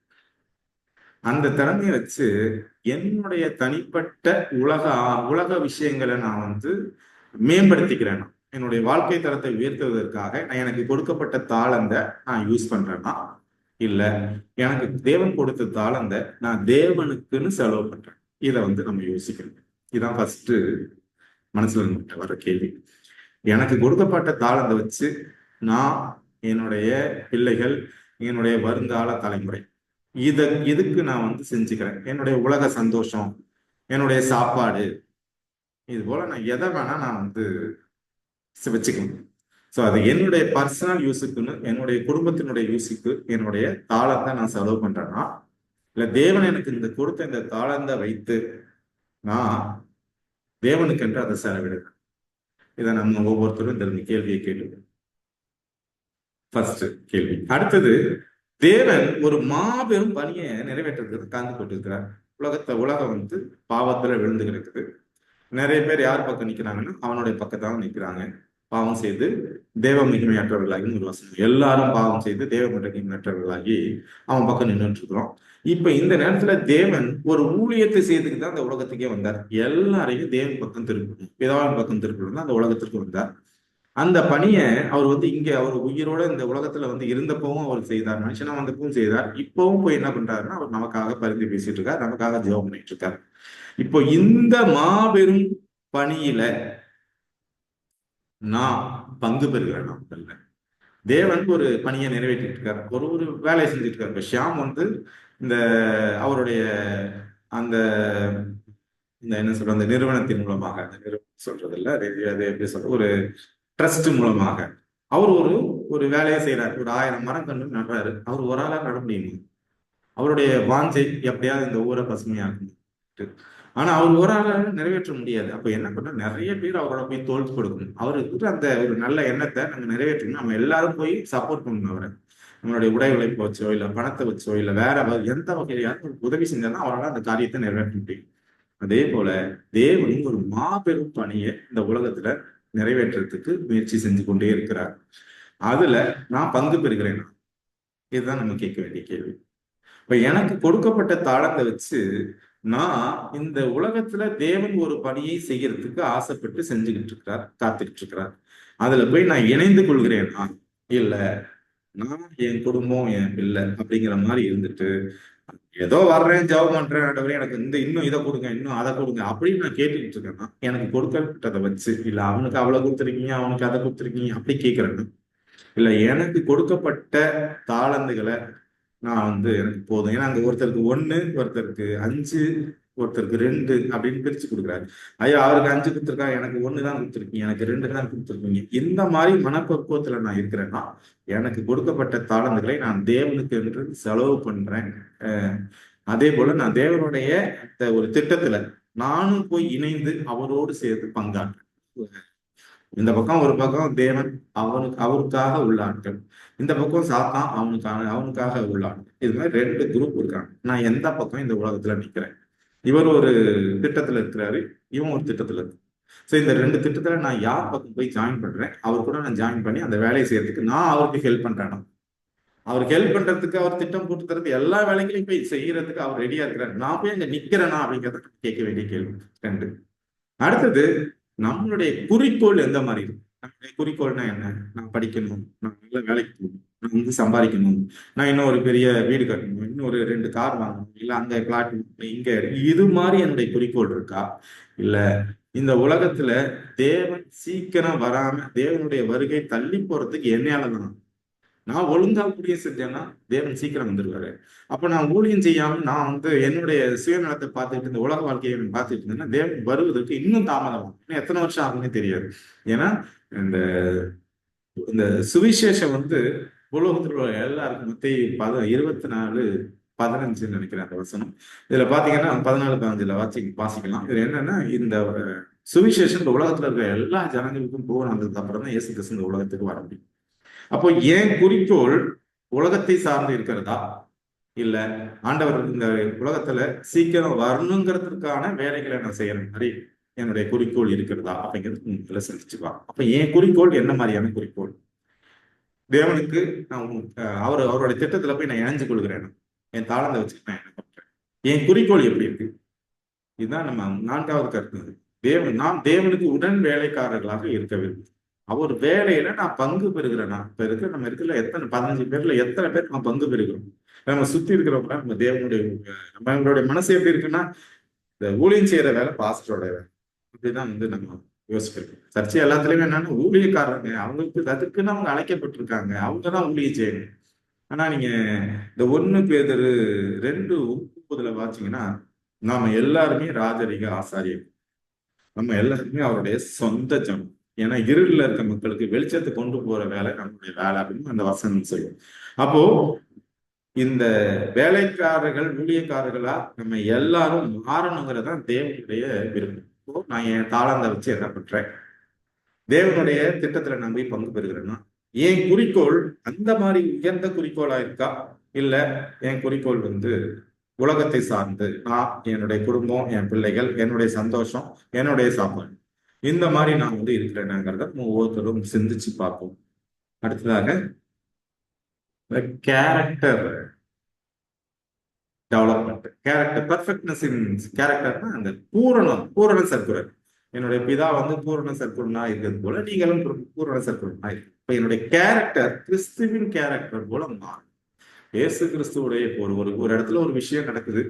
அந்த திறமையை வச்சு என்னுடைய தனிப்பட்ட உலக விஷயங்களை நான் வந்து மேம்படுத்திக்கிறேன்னா, என்னுடைய வாழ்க்கை தரத்தை உயர்த்துவதற்காக நான் எனக்கு கொடுக்கப்பட்ட தாளந்த நான் யூஸ் பண்றேன்னா, இல்ல எனக்கு தேவன் கொடுத்த தாளந்த நான் தேவனுக்குன்னு செலவு பண்றேன். இதை நம்ம யோசிக்கணும். இதுதான் ஃபர்ஸ்ட் மனசுல நம்மகிட்ட வர கேள்வி. எனக்கு கொடுக்கப்பட்ட தாளந்தை வச்சு நான் என்னுடைய பிள்ளைகள், என்னுடைய வருங்கால தலைமுறை இதுக்கு நான் செஞ்சுக்கிறேன். என்னுடைய உலக சந்தோஷம், என்னுடைய சாப்பாடு, இது போல நான் எதை வேணா நான் வச்சுக்கணும். ஸோ அது என்னுடைய பர்சனல் யூஸுக்குன்னு, என்னுடைய குடும்பத்தினுடைய யூஸுக்கு என்னுடைய தாளத்தை நான் செலவு பண்றேன்னா, இல்ல தேவன் எனக்கு இந்த கொடுத்த இந்த தாளந்தை வைத்து நான் தேவனுக்கு என்று அதை செலவிடுறேன். இதை நம்ம ஒவ்வொருத்தரும் இந்த கேள்வியை கேட்டு ஃபர்ஸ்ட் கேள்வி. அடுத்தது, தேவன் ஒரு மாபெரும் பணியை நிறைவேற்றுறதுக்கு தாங்கி கொண்டிருக்கிறார். உலகம் பாவத்துல விழுந்து கிடக்குது. நிறைய பேர் யார் பக்கம் நிக்கிறாங்கன்னா அவனுடைய பக்கத்தான் நிக்கிறாங்க. பாவம் செய்து தேவ மகிமையற்றவர்களாகி ஒரு வசனம், எல்லாரும் பாவம் செய்து தேவ மகிமையற்றவர்களாகி அவன் பக்கம் நின்றுட்டு இருக்கிறோம். இப்ப இந்த நேரத்துல தேவன் ஒரு ஊழியத்தை செய்துக்கு தான் அந்த உலகத்துக்கே வந்தார். எல்லாரையும் தேவன் பக்கம் திருப்பணும், பிதாவின் பக்கம் திருப்பணும் தான் அந்த உலகத்திற்கு வந்தார். அந்த பணியை அவர் இங்க அவர் உயிரோட இந்த உலகத்துல இருந்தப்பவும் அவர் செய்தார், மனுஷனா வந்தப்பவும் செய்தார். இப்பவும் போய் என்ன பண்றாருன்னா அவர் நமக்காக பரிந்து பேசிட்டு இருக்கார், நமக்காக ஜெபம் பண்ணிட்டு இருக்கார். இப்போ இந்த மாபெரும் பணியில நான் பங்கு பெறுகிறேன். தேவன் ஒரு பணியை நிறைவேற்றிட்டு இருக்காரு, ஒரு வேலையை செஞ்சுட்டு இருக்காரு. இப்ப ஷியாம் இந்த அவருடைய அந்த என்ன சொல்ற அந்த நிறுவனத்தின் மூலமாக, அந்த நிறுவனம் சொல்றது இல்ல, அது எப்படி சொல்ற, ஒரு ட்ரஸ்ட் மூலமாக அவர் ஒரு வேலையை செய்யறாரு. ஒரு 1000 மரம் கண்டு நடுறாரு. அவர் ஒரு ஆளா நட முடியுமா? அவருடைய வாஞ்சை எப்படியாவது இந்த ஊரை பசுமையாக்கணும். ஆனா அவர் ஒரு ஆளா நிறைவேற்ற முடியாது. அப்ப என்ன பண்ண, நிறைய பேர் அவரோட போய் தோல் கொடுக்கணும். அவருக்கு அந்த ஒரு நல்ல எண்ணத்தை நம்ம நிறைவேற்றணும். நம்ம எல்லாரும் போய் சப்போர்ட் பண்ணணும். அவரை நம்மளுடைய உடை உழைப்பு வச்சோ, இல்ல பணத்தை வச்சோ, இல்ல வேற எந்த வகையிலாவது உதவி செஞ்சாதான் அவரால் அந்த காரியத்தை நிறைவேற்ற முடியும். அதே போல தேவன் ஒரு மாபெரும் பணியை இந்த உலகத்துல நிறைவேற்றுறதுக்கு முயற்சி செஞ்சு கொண்டே இருக்கிறார். அதுல நான் பங்கு பெறுகிறேன். இதுதான் நம்ம கேட்க வேண்டிய கேள்வி. இப்ப எனக்கு கொடுக்கப்பட்ட தாளத்தை வச்சு நான் இந்த உலகத்துல தேவன் ஒரு பணியை செய்யறதுக்கு ஆசைப்பட்டு செஞ்சுக்கிட்டு இருக்கிறார், காத்துக்கிட்டு இருக்கிறார். அதுல போய் நான் இணைந்து கொள்கிறேன்னா, இல்ல நான் என் குடும்பம் என் பிள்ளை அப்படிங்கிற மாதிரி இருந்துட்டு ஏதோ வர்றேன் ஜெபம் பண்றேன், எனக்கு இன்னும் இதை கொடுங்க, இன்னும் அதை கொடுங்க அப்படின்னு நான் கேட்டுக்கிட்டு இருக்கேன்னா, எனக்கு கொடுக்கப்பட்டதை வச்சு, இல்ல அவனுக்கு அவ்வளவு கொடுத்துருக்கீங்க, அவனுக்கு அதை கொடுத்துருக்கீங்க அப்படி கேட்கிறேன்னு, இல்ல எனக்கு கொடுக்கப்பட்ட தாளந்துகளை நான் எனக்கு போதும். ஏன்னா அங்க ஒருத்தருக்கு 1, ஒருத்தருக்கு 5, ஒருத்தருக்கு 2 அப்படின்னு பிரிச்சு கொடுக்குறாரு. ஐயா அவருக்கு 5 கொடுத்துருக்கா, எனக்கு 1 தான் கொடுத்துருக்கீங்க, எனக்கு 2 தான் கொடுத்துருக்கீங்க. இந்த மாதிரி மனப்பக்குவத்துல நான் இருக்கிறேன்னா, எனக்கு கொடுக்கப்பட்ட தாளந்துகளை நான் தேவனுக்கு என்று செலவு பண்றேன். அதே போல நான் தேவனுடைய ஒரு திட்டத்துல நானும் போய் இணைந்து அவரோடு சேர்த்து பங்காற்றேன். இந்த பக்கம் ஒரு பக்கம் தேவன் அவருக்காக உள்ள ஆட்கள், இந்த பக்கம் சாத்தான் அவனுக்காக உள்ள ஆட்கள். இது மாதிரி 2 குரூப் இருக்காங்க. நான் எந்த பக்கம் இந்த உலகத்துல நிக்கிறேன்? இவர் ஒரு திட்டத்துல இருக்கிறாரு, இவன் ஒரு திட்டத்துல இருக்கு. ஸோ இந்த 2 திட்டத்துல நான் யார் பக்கம் போய் ஜாயின் பண்றேன்? அவர் கூட நான் ஜாயின் பண்ணி அந்த வேலையை செய்யறதுக்கு நான் அவருக்கு ஹெல்ப் பண்றேன். அவருக்கு ஹெல்ப் பண்றதுக்கு, அவர் திட்டம் போட்டு தரது, எல்லா வேலைகளையும் போய் செய்யறதுக்கு அவர் ரெடியா இருக்கிறாரு. நான் போய் அங்க நிக்கிறேனா அப்படிங்கிறத கேட்க வேண்டிய கேள்வி 2. அடுத்தது, நம்மளுடைய குறிக்கோள் எந்த மாதிரி இருக்கு? நம்மளுடைய குறிக்கோள்னா என்ன? நான் படிக்கணும், நான் நல்ல வேலைக்கு போகணும், நான் சம்பாதிக்கணும், நான் இன்னும் ஒரு பெரிய வீடு கட்டணும், இன்னும் ஒரு 2 கார் வாங்கணும், இல்ல அங்க பிளாட் இங்க, இது மாதிரி என்னுடைய குறிக்கோள் இருக்கா? இல்ல இந்த உலகத்துல தேவன் சீக்கிரம் வராம தேவனுடைய வருகை தள்ளி போறதுக்கு என்னையாலதான், நான் ஒழுங்கா ஊழியம் செஞ்சேன்னா தேவன் சீக்கிரம் வந்துருவாரு. அப்ப நான் ஊழியம் செய்யாம நான் என்னுடைய சுயநலத்தை பார்த்துட்டு இந்த உலக வாழ்க்கையை பார்த்துட்டு இருந்தேன்னா தேவன் வருவதற்கு இன்னும் தாமதமாகும். இன்னும் எத்தனை வருஷம் ஆகும்னே தெரியாது. ஏன்னா இந்த இந்த சுவிசேஷம் உலகத்தில் உள்ள எல்லாருக்கும் மத்திய 24:15 நினைக்கிறேன் அந்த வசனம். இதுல பாத்தீங்கன்னா 14:15 வாசிக்கலாம். இது என்னன்னா, இந்த சுவிசேஷம் இந்த உலகத்துல இருக்கிற எல்லா ஜனங்களுக்கும் போனதுக்கு அப்புறம் தான் இயேசு கிறிஸ்து இந்த உலகத்துக்கு வர முடியும். அப்போ ஏன் குறிக்கோள் உலகத்தை சார்ந்து இருக்கிறதா, இல்ல ஆண்டவர் இந்த உலகத்துல சீக்கிரம் வரணுங்கிறதுக்கான வேலைகளை நான் செய்யற மாதிரி என்னுடைய குறிக்கோள் இருக்கிறதா அப்படிங்கிறது சிந்திச்சுக்கலாம். அப்ப என் குறிக்கோள் என்ன மாதிரியான குறிக்கோள்? தேவனுக்கு நான் அவருடைய திட்டத்துல போய் நான் இணைஞ்சு கொள்கிறேன், என் தாளந்தை வச்சு நான் என்ன பண்றேன், என் குறிக்கோள் எப்படி இருக்கு? இதுதான் நம்ம 4வது கருத்து. நாம் தேவனுக்கு உடன் வேலைக்காரர்களாக இருக்க வேண்டும். அவர் வேலையில நான் பங்கு பெறுகிறேன்னா, இப்ப நம்ம இருக்கிற எத்தனை 15 பேர்ல எத்தனை பேர் நம்ம பங்கு பெறுகிறோம்? நம்ம சுத்தி இருக்கிறவங்க நம்ம தேவனுடைய, நம்மளுடைய மனசு எப்படி இருக்குன்னா, இந்த ஊழியம் செய்யற வேலை பாஸ்டரோட வேலை. அப்படிதான் வந்து நம்ம யோசிக்கிறோம். சர்ச்சை எல்லாத்துலயுமே என்னன்னா ஊழியக்காரங்க அவங்களுக்கு அதுக்குன்னு அவங்க அழைக்கப்பட்டிருக்காங்க, அவங்கதான் ஊழியம் செய்யணும். ஆனா நீங்க இந்த 1 பேதுரு 2:9 வாசிச்சீங்கன்னா, நாம எல்லாருமே ராஜரிக ஆசாரியர், நம்ம எல்லாருமே அவருடைய சொந்த ஜனம். ஏன்னா இருளில் இருக்க மக்களுக்கு வெளிச்சத்தை கொண்டு போற வேலை நம்மளுடைய வேலை அப்படின்னு அந்த வசனம் சொல்லும். அப்போ இந்த வேலைக்காரர்கள் ஊழியக்காரர்களா நம்ம எல்லாரும் மாறணுங்கிறதா தேவனுடைய விருப்பம். இப்போ நான் என் தாளந்தை வச்சு என்ன பண்றேன், தேவனுடைய திட்டத்துல நான் போய் பங்கு பெறுகிறேன்னா என் குறிக்கோள் அந்த மாதிரி உயர்ந்த குறிக்கோளா இருக்கா, இல்ல என் குறிக்கோள் வந்து உலகத்தை சார்ந்து நான், என்னுடைய குடும்பம், என் பிள்ளைகள், என்னுடைய சந்தோஷம், என்னுடைய சாப்பாடு, இந்த மாதிரி நான் வந்து இருக்கிறேனாங்கிறத நம்ம ஒவ்வொருத்தரும் சிந்திச்சு பார்ப்போம். அடுத்ததாக கேரக்டர் டெவலப்மெண்ட், கேரக்டர் பெர்ஃபெக்ட்னஸ் இன் கேரக்டர்னா அந்த பூரண சர்க்குலர். என்னுடைய பிதா வந்து பூரண சர்க்குலனா இருக்கிறது போல நீங்களும் பூரண சர்க்குலனா இருக்கு. இப்ப என்னுடைய கேரக்டர் கிறிஸ்துவின் கேரக்டர் போல மாறும். இயேசு கிறிஸ்துவுடைய ஒரு ஒரு ஒரு இடத்துல ஒரு விஷயம் நடக்குது,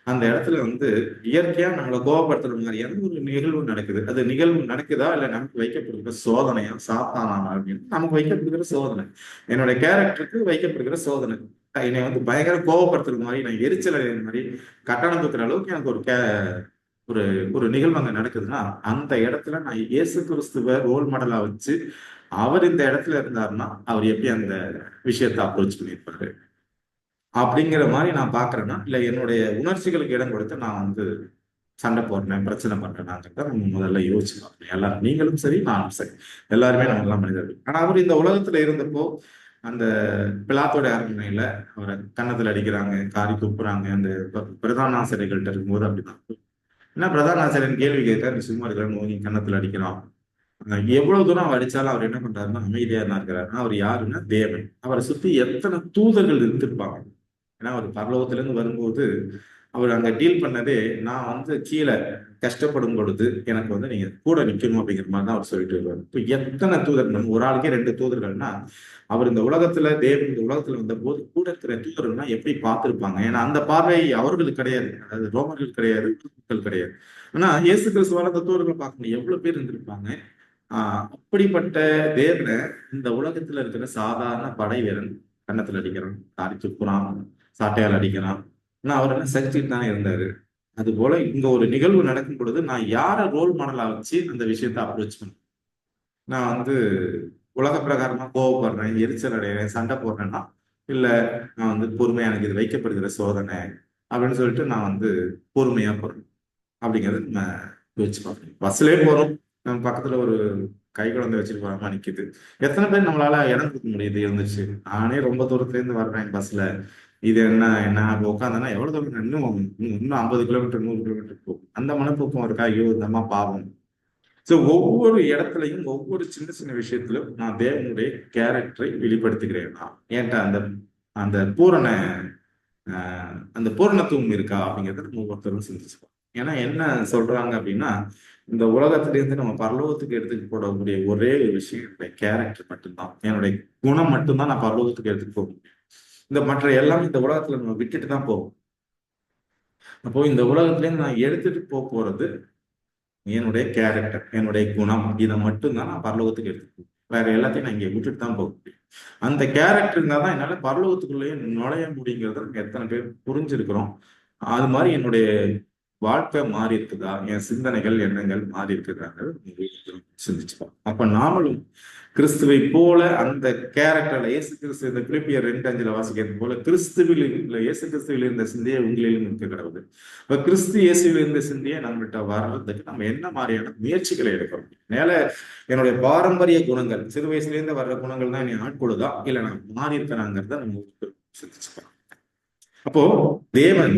அந்த இடத்துல வந்து இயற்கையா நம்மளை கோபப்படுத்துற மாதிரியான ஒரு நிகழ்வு நடக்குது. அது நிகழ்வு நடக்குதா இல்ல நமக்கு வைக்கப்படுகிற சோதனையா, சாத்தானா அப்படின்னு நமக்கு வைக்கப்படுகிற சோதனை, என்னுடைய கேரக்டருக்கு வைக்கப்படுகிற சோதனை. என்னை வந்து பயங்கர கோபப்படுத்துற மாதிரி, நான் எரிச்சல் அடைகிற மாதிரி, கட்டணம் தூக்குற அளவுக்கு எனக்கு ஒரு ஒரு நிகழ்வு அங்க நடக்குதுன்னா, அந்த இடத்துல நான் இயேசு கிறிஸ்துவ ரோல் மாடலா வச்சு அவர் இந்த இடத்துல இருந்தாருன்னா அவர் எப்படி அந்த விஷயத்தை அப்ரோச் பண்ணியிருப்பாரு அப்படிங்கிற மாதிரி நான் பாக்குறேன்னா, இல்ல என்னுடைய உணர்ச்சிகளுக்கு இடம் கொடுத்து நான் வந்து சண்டை போடுறேன், பிரச்சனை பண்றேனாங்கிறத நம்ம முதல்ல யோசிச்சு பார்க்கணும். எல்லாரும், நீங்களும் சரி நானும் சரி, எல்லாருமே நம்ம எல்லாம் மனிதர்கள். ஆனா அவர் இந்த உலகத்துல இருந்தப்போ அந்த பிலாத்தோட அரண்மனையில அவரை கன்னத்துல அடிக்கிறாங்க, காரி துப்புறாங்க. அந்த பிரதான ஆசிரியர்கள்ட்ட இருக்கும்போது அப்படிதான். ஏன்னா பிரதான ஆசிரியர் கேள்வி கேட்க, நீ சும்மா இருக்கிற நோய் கன்னத்துல அடிக்கிறான். எவ்வளவு தூரம் அவர் அடிச்சாலும் அவர் என்ன பண்றாருன்னா அமைதியா தான் இருக்கிறாரு. அவர் யாருன்னா தேவன். அவரை சுத்தி எத்தனை தூதர்கள் இருந்திருப்பாங்க. ஏன்னா அவர் பரலோகத்துல இருந்து வரும்போது அவர் அங்க டீல் பண்ணதே, நான் வந்து கீழே கஷ்டப்படும் பொழுது எனக்கு வந்து நீங்க கூட நிக்கணும் அப்படிங்கிற மாதிரி தான் அவர் சொல்லிட்டு வருவார். இப்போ எத்தனை தூதர்கள், ஒரு ஆளுக்கே 2 தூதர்கள்னா அவர் இந்த உலகத்துல தேவன் இந்த உலகத்துல வந்த போது கூட இருக்கிற தூதர்கள்னா எப்படி பார்த்திருப்பாங்க. ஏன்னா அந்த பார்வை அவர்களுக்கு கிடையாது, அதாவது ரோமர்கள் கிடையாது, மக்கள் கிடையாது. ஆனா இயேசு கிறிஸ்துவால அந்த தூதர்களை பார்க்க முடியும், எவ்வளவு பேர் இருந்திருப்பாங்க. அப்படிப்பட்ட தேவனை இந்த உலகத்துல இருக்கிற சாதாரண படை வீரன் கன்னத்துல அடிக்கிறான், காரி துப்புறான், சாட்டையால் அடிக்கிறான். ஆனா அவர் என்ன சகிச்சுட்டு தானே இருந்தாரு. அது போல இங்க ஒரு நிகழ்வு நடக்கும் பொழுது நான் யார ரோல் மாடலா வச்சு அந்த விஷயத்தை அப்ரோச் பண்ணேன். நான் வந்து உலக பிரகாரமா கோவப்படுறேன், எரிச்சல் அடைகிறேன், சண்டை போடுறேன்னா, இல்ல நான் வந்து பொறுமையா எனக்கு இது வைக்கப்படுகிற சோதனை அப்படின்னு சொல்லிட்டு நான் வந்து பொறுமையா போறேன் அப்படிங்கிறத நம்ம யோசிச்சு பார்க்கணும். பஸ்லயே போறோம், நம்ம பக்கத்துல ஒரு கை குழந்தை வச்சுட்டு போறாம நிக்குது. எத்தனை பேர் நம்மளால இடம் கொடுக்க முடியுது இருந்துச்சு. நானே ரொம்ப தூரத்துல இருந்து வர்றேன் பஸ்ல, இது என்ன என்ன அப்ப உட்காந்தனா எவ்வளவு தூரம், இன்னும் 50 கிலோமீட்டர் 100 கிலோமீட்டர் போகும். அந்த மனப்போக்கம் இருக்கா? ஐயோ இந்த அம்மா பாவம். சோ ஒவ்வொரு இடத்துலையும் ஒவ்வொரு சின்ன சின்ன விஷயத்திலும் நான் தேவனுடைய கேரக்டரை வெளிப்படுத்துகிறேன்னா என்கிட்ட அந்த அந்த பூரண அந்த பூரணத்துவம் இருக்கா அப்படிங்கிறத நம்ம ஒவ்வொருத்தரும் சிந்திச்சுப்போம். ஏன்னா என்ன சொல்றாங்க அப்படின்னா, இந்த உலகத்திலேருந்து நம்ம பரலோகத்துக்கு எடுத்துட்டு போடக்கூடிய ஒரே ஒரு விஷயம் என்னுடைய கேரக்டர் மட்டும்தான், என்னுடைய குணம் மட்டும்தான் நான் பரலோகத்துக்கு எடுத்துட்டு போக முடியும். இந்த மற்ற எல்லாம் இந்த உலகத்துல நம்ம விட்டுட்டு தான் போவோம். அப்போ இந்த உலகத்திலேருந்து நான் எடுத்துட்டு போறது என்னுடைய கேரக்டர், என்னுடைய குணம், இதை மட்டும்தான் நான் பரலோகத்துக்கு எடுத்துட்டு போவேன். வேற எல்லாத்தையும் நான் இங்க விட்டுட்டு தான் போக முடியும். அந்த கேரக்டர் இருந்தா தான் என்னால பரலோகத்துக்குள்ளேயே நுழைய முடியுங்கிறத நம்ம எத்தனை பேர் புரிஞ்சிருக்கிறோம். அது மாதிரி என்னுடைய வாழ்க்கை மாறி இருக்குதா, என் சிந்தனைகள் எண்ணங்கள் மாறி இருக்குதாங்கிறத சிந்திச்சுப்போம். அப்ப நாமளும் கிறிஸ்துவை போல அந்த கேரக்டர்ல, இயேசு கிறிஸ்து இந்த பிலிப்பியர் 2:5 வாசிக்கிறது போல கிறிஸ்துவில் இயேசு கிறிஸ்துவில் இருந்த சிந்தையை உங்களிலும் இருக்க கிடவுது. இப்ப கிறிஸ்து இயேசுவில் இருந்த சிந்தையை நம்மகிட்ட வர்றதுக்கு நம்ம என்ன மாதிரியான முயற்சிகளை எடுக்கிறோம்? மேல என்னுடைய பாரம்பரிய குணங்கள், சிறு வயசுல இருந்து வர்ற குணங்கள் தான் என்னை ஆட்கொள்ளுதா, இல்ல நான் மாறி இருக்கிறாங்கிறத நம்ம சிந்திச்சுக்கலாம். அப்போ தேவன்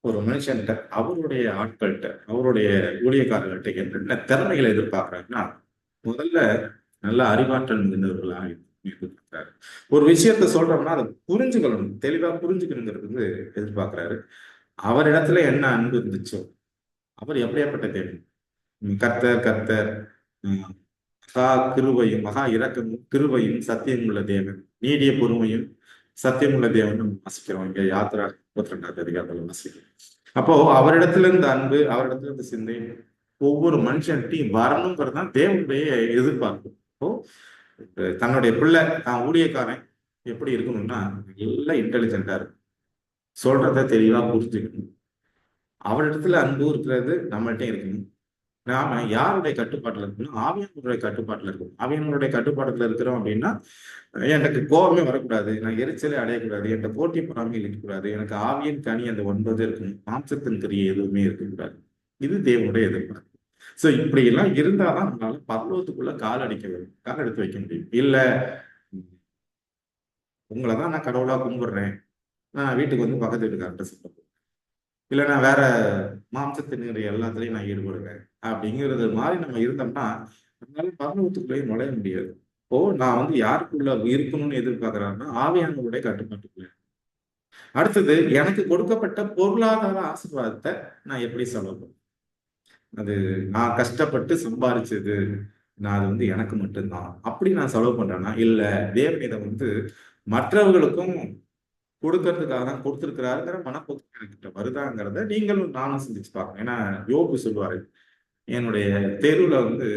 ஒரு மனுஷன்கிட்ட, அவருடைய ஆட்கள்கிட்ட, அவருடைய ஊழியக்காரர்கள்ட்ட என்னென்ன திறமைகளை எதிர்பார்க்கிறாருன்னா, முதல்ல நல்ல அறிவாற்றல் மிகுந்தவர்களாக எதிர்பார்க்கிறாரு. ஒரு விஷயத்த சொல்றோம்னா அதை புரிஞ்சுக்கணும், தெளிவா புரிஞ்சுக்கணுங்கிறது எதிர்பார்க்கிறாரு. அவரிடத்துல என்ன அன்பு இருந்துச்சோ, அவர் எப்படியாப்பட்ட தேவன், கர்த்தர் கர்த்தர் மகா கிருபையும் மகா இரக்கமும் கிருபையும் சத்தியம் உள்ள தேவன், நீடிய பொறுமையும் சத்தியம் உள்ள தேவன் நம்ம வாசிக்கிறோம். இங்க யாத்திரா 32வது அதிகாரத்துல வாசிக்கிறோம். அப்போ அவரிடத்துல இருந்த அன்பு, அவரிடத்துல இருந்த சிந்தை ஒவ்வொரு மனுஷன்ட்டையும் வரணுங்கிறது தான் தேவனுடைய எதிர்பார்ப்பு. இப்போ தன்னுடைய பிள்ளை, தான் ஊழியக்காரன் எப்படி இருக்கணும்னா நல்லா இன்டெலிஜென்டா இருக்கும், சொல்றத தெளிவா புரிஞ்சுக்கணும். அவரிடத்துல அன்பு இருக்கிறது நம்மள்ட்டையும் இருக்கணும். நாம யாருடைய கட்டுப்பாட்டுல இருக்கணும்? ஆவியானவருடைய கட்டுப்பாட்டுல இருக்கணும். ஆவியானவருடைய கட்டுப்பாட்டுல இருக்கிறோம் அப்படின்னா, எனக்கு கோபமே வரக்கூடாது, நான் எரிச்சலே அடையக்கூடாது, என்கிட்ட போட்டி பொறாமை இருக்கக்கூடாது, எனக்கு ஆவியின் கனி அந்த 9 இருக்கணும், மாம்சத்தின் கிரியை எதுவுமே இருக்கக்கூடாது. இது தேவனுடைய எதிர்பார்ப்பு. சோ இப்படி எல்லாம் இருந்தாதான் நம்மளால பரலோகத்துக்குள்ள கால் அடிக்க முடியும், கால் எடுத்து வைக்க முடியும். இல்ல உங்களைதான் நான் கடவுளா கும்பிடுறேன், நான் வீட்டுக்கு வந்து பக்கத்து வீட்டுக்கார்ட்ட சொல்ல, இல்ல நான் வேற மாம்சத்தினுடைய எல்லாத்துலயும் நான் ஈடுபடுவேன் அப்படிங்கிறது மாதிரி நம்ம இருந்தோம்னா நம்மளால பரலோகத்துக்குள்ளேயே நுழைய முடியாது. இப்போ நான் வந்து யாருக்குள்ள இருக்கணும்னு எதிர்பார்க்கிறேன்னா ஆவியானவருடைய கட்டுப்பாட்டுக்குள்ள. அடுத்தது, எனக்கு கொடுக்கப்பட்ட பொருளாதார ஆசீர்வாதத்தை நான் எப்படி செலவு பண்ணுவேன்? அது நான் கஷ்டப்பட்டு சம்பாரிச்சது, நான் அது வந்து எனக்கு மட்டும்தான் அப்படி நான் செலவு பண்றேன்னா, இல்ல தேவன் இதை வந்து மற்றவர்களுக்கும் கொடுக்கறதுக்காக தான் கொடுத்திருக்கிறாருங்கிற மனப்போக்கு என்கிட்ட வருதாங்கிறத நீங்களும் நானும் சிந்திச்சு பார்க்கணும். ஏன்னா யோபு சொல்லுவாரு, என்னுடைய தெருவுல வந்து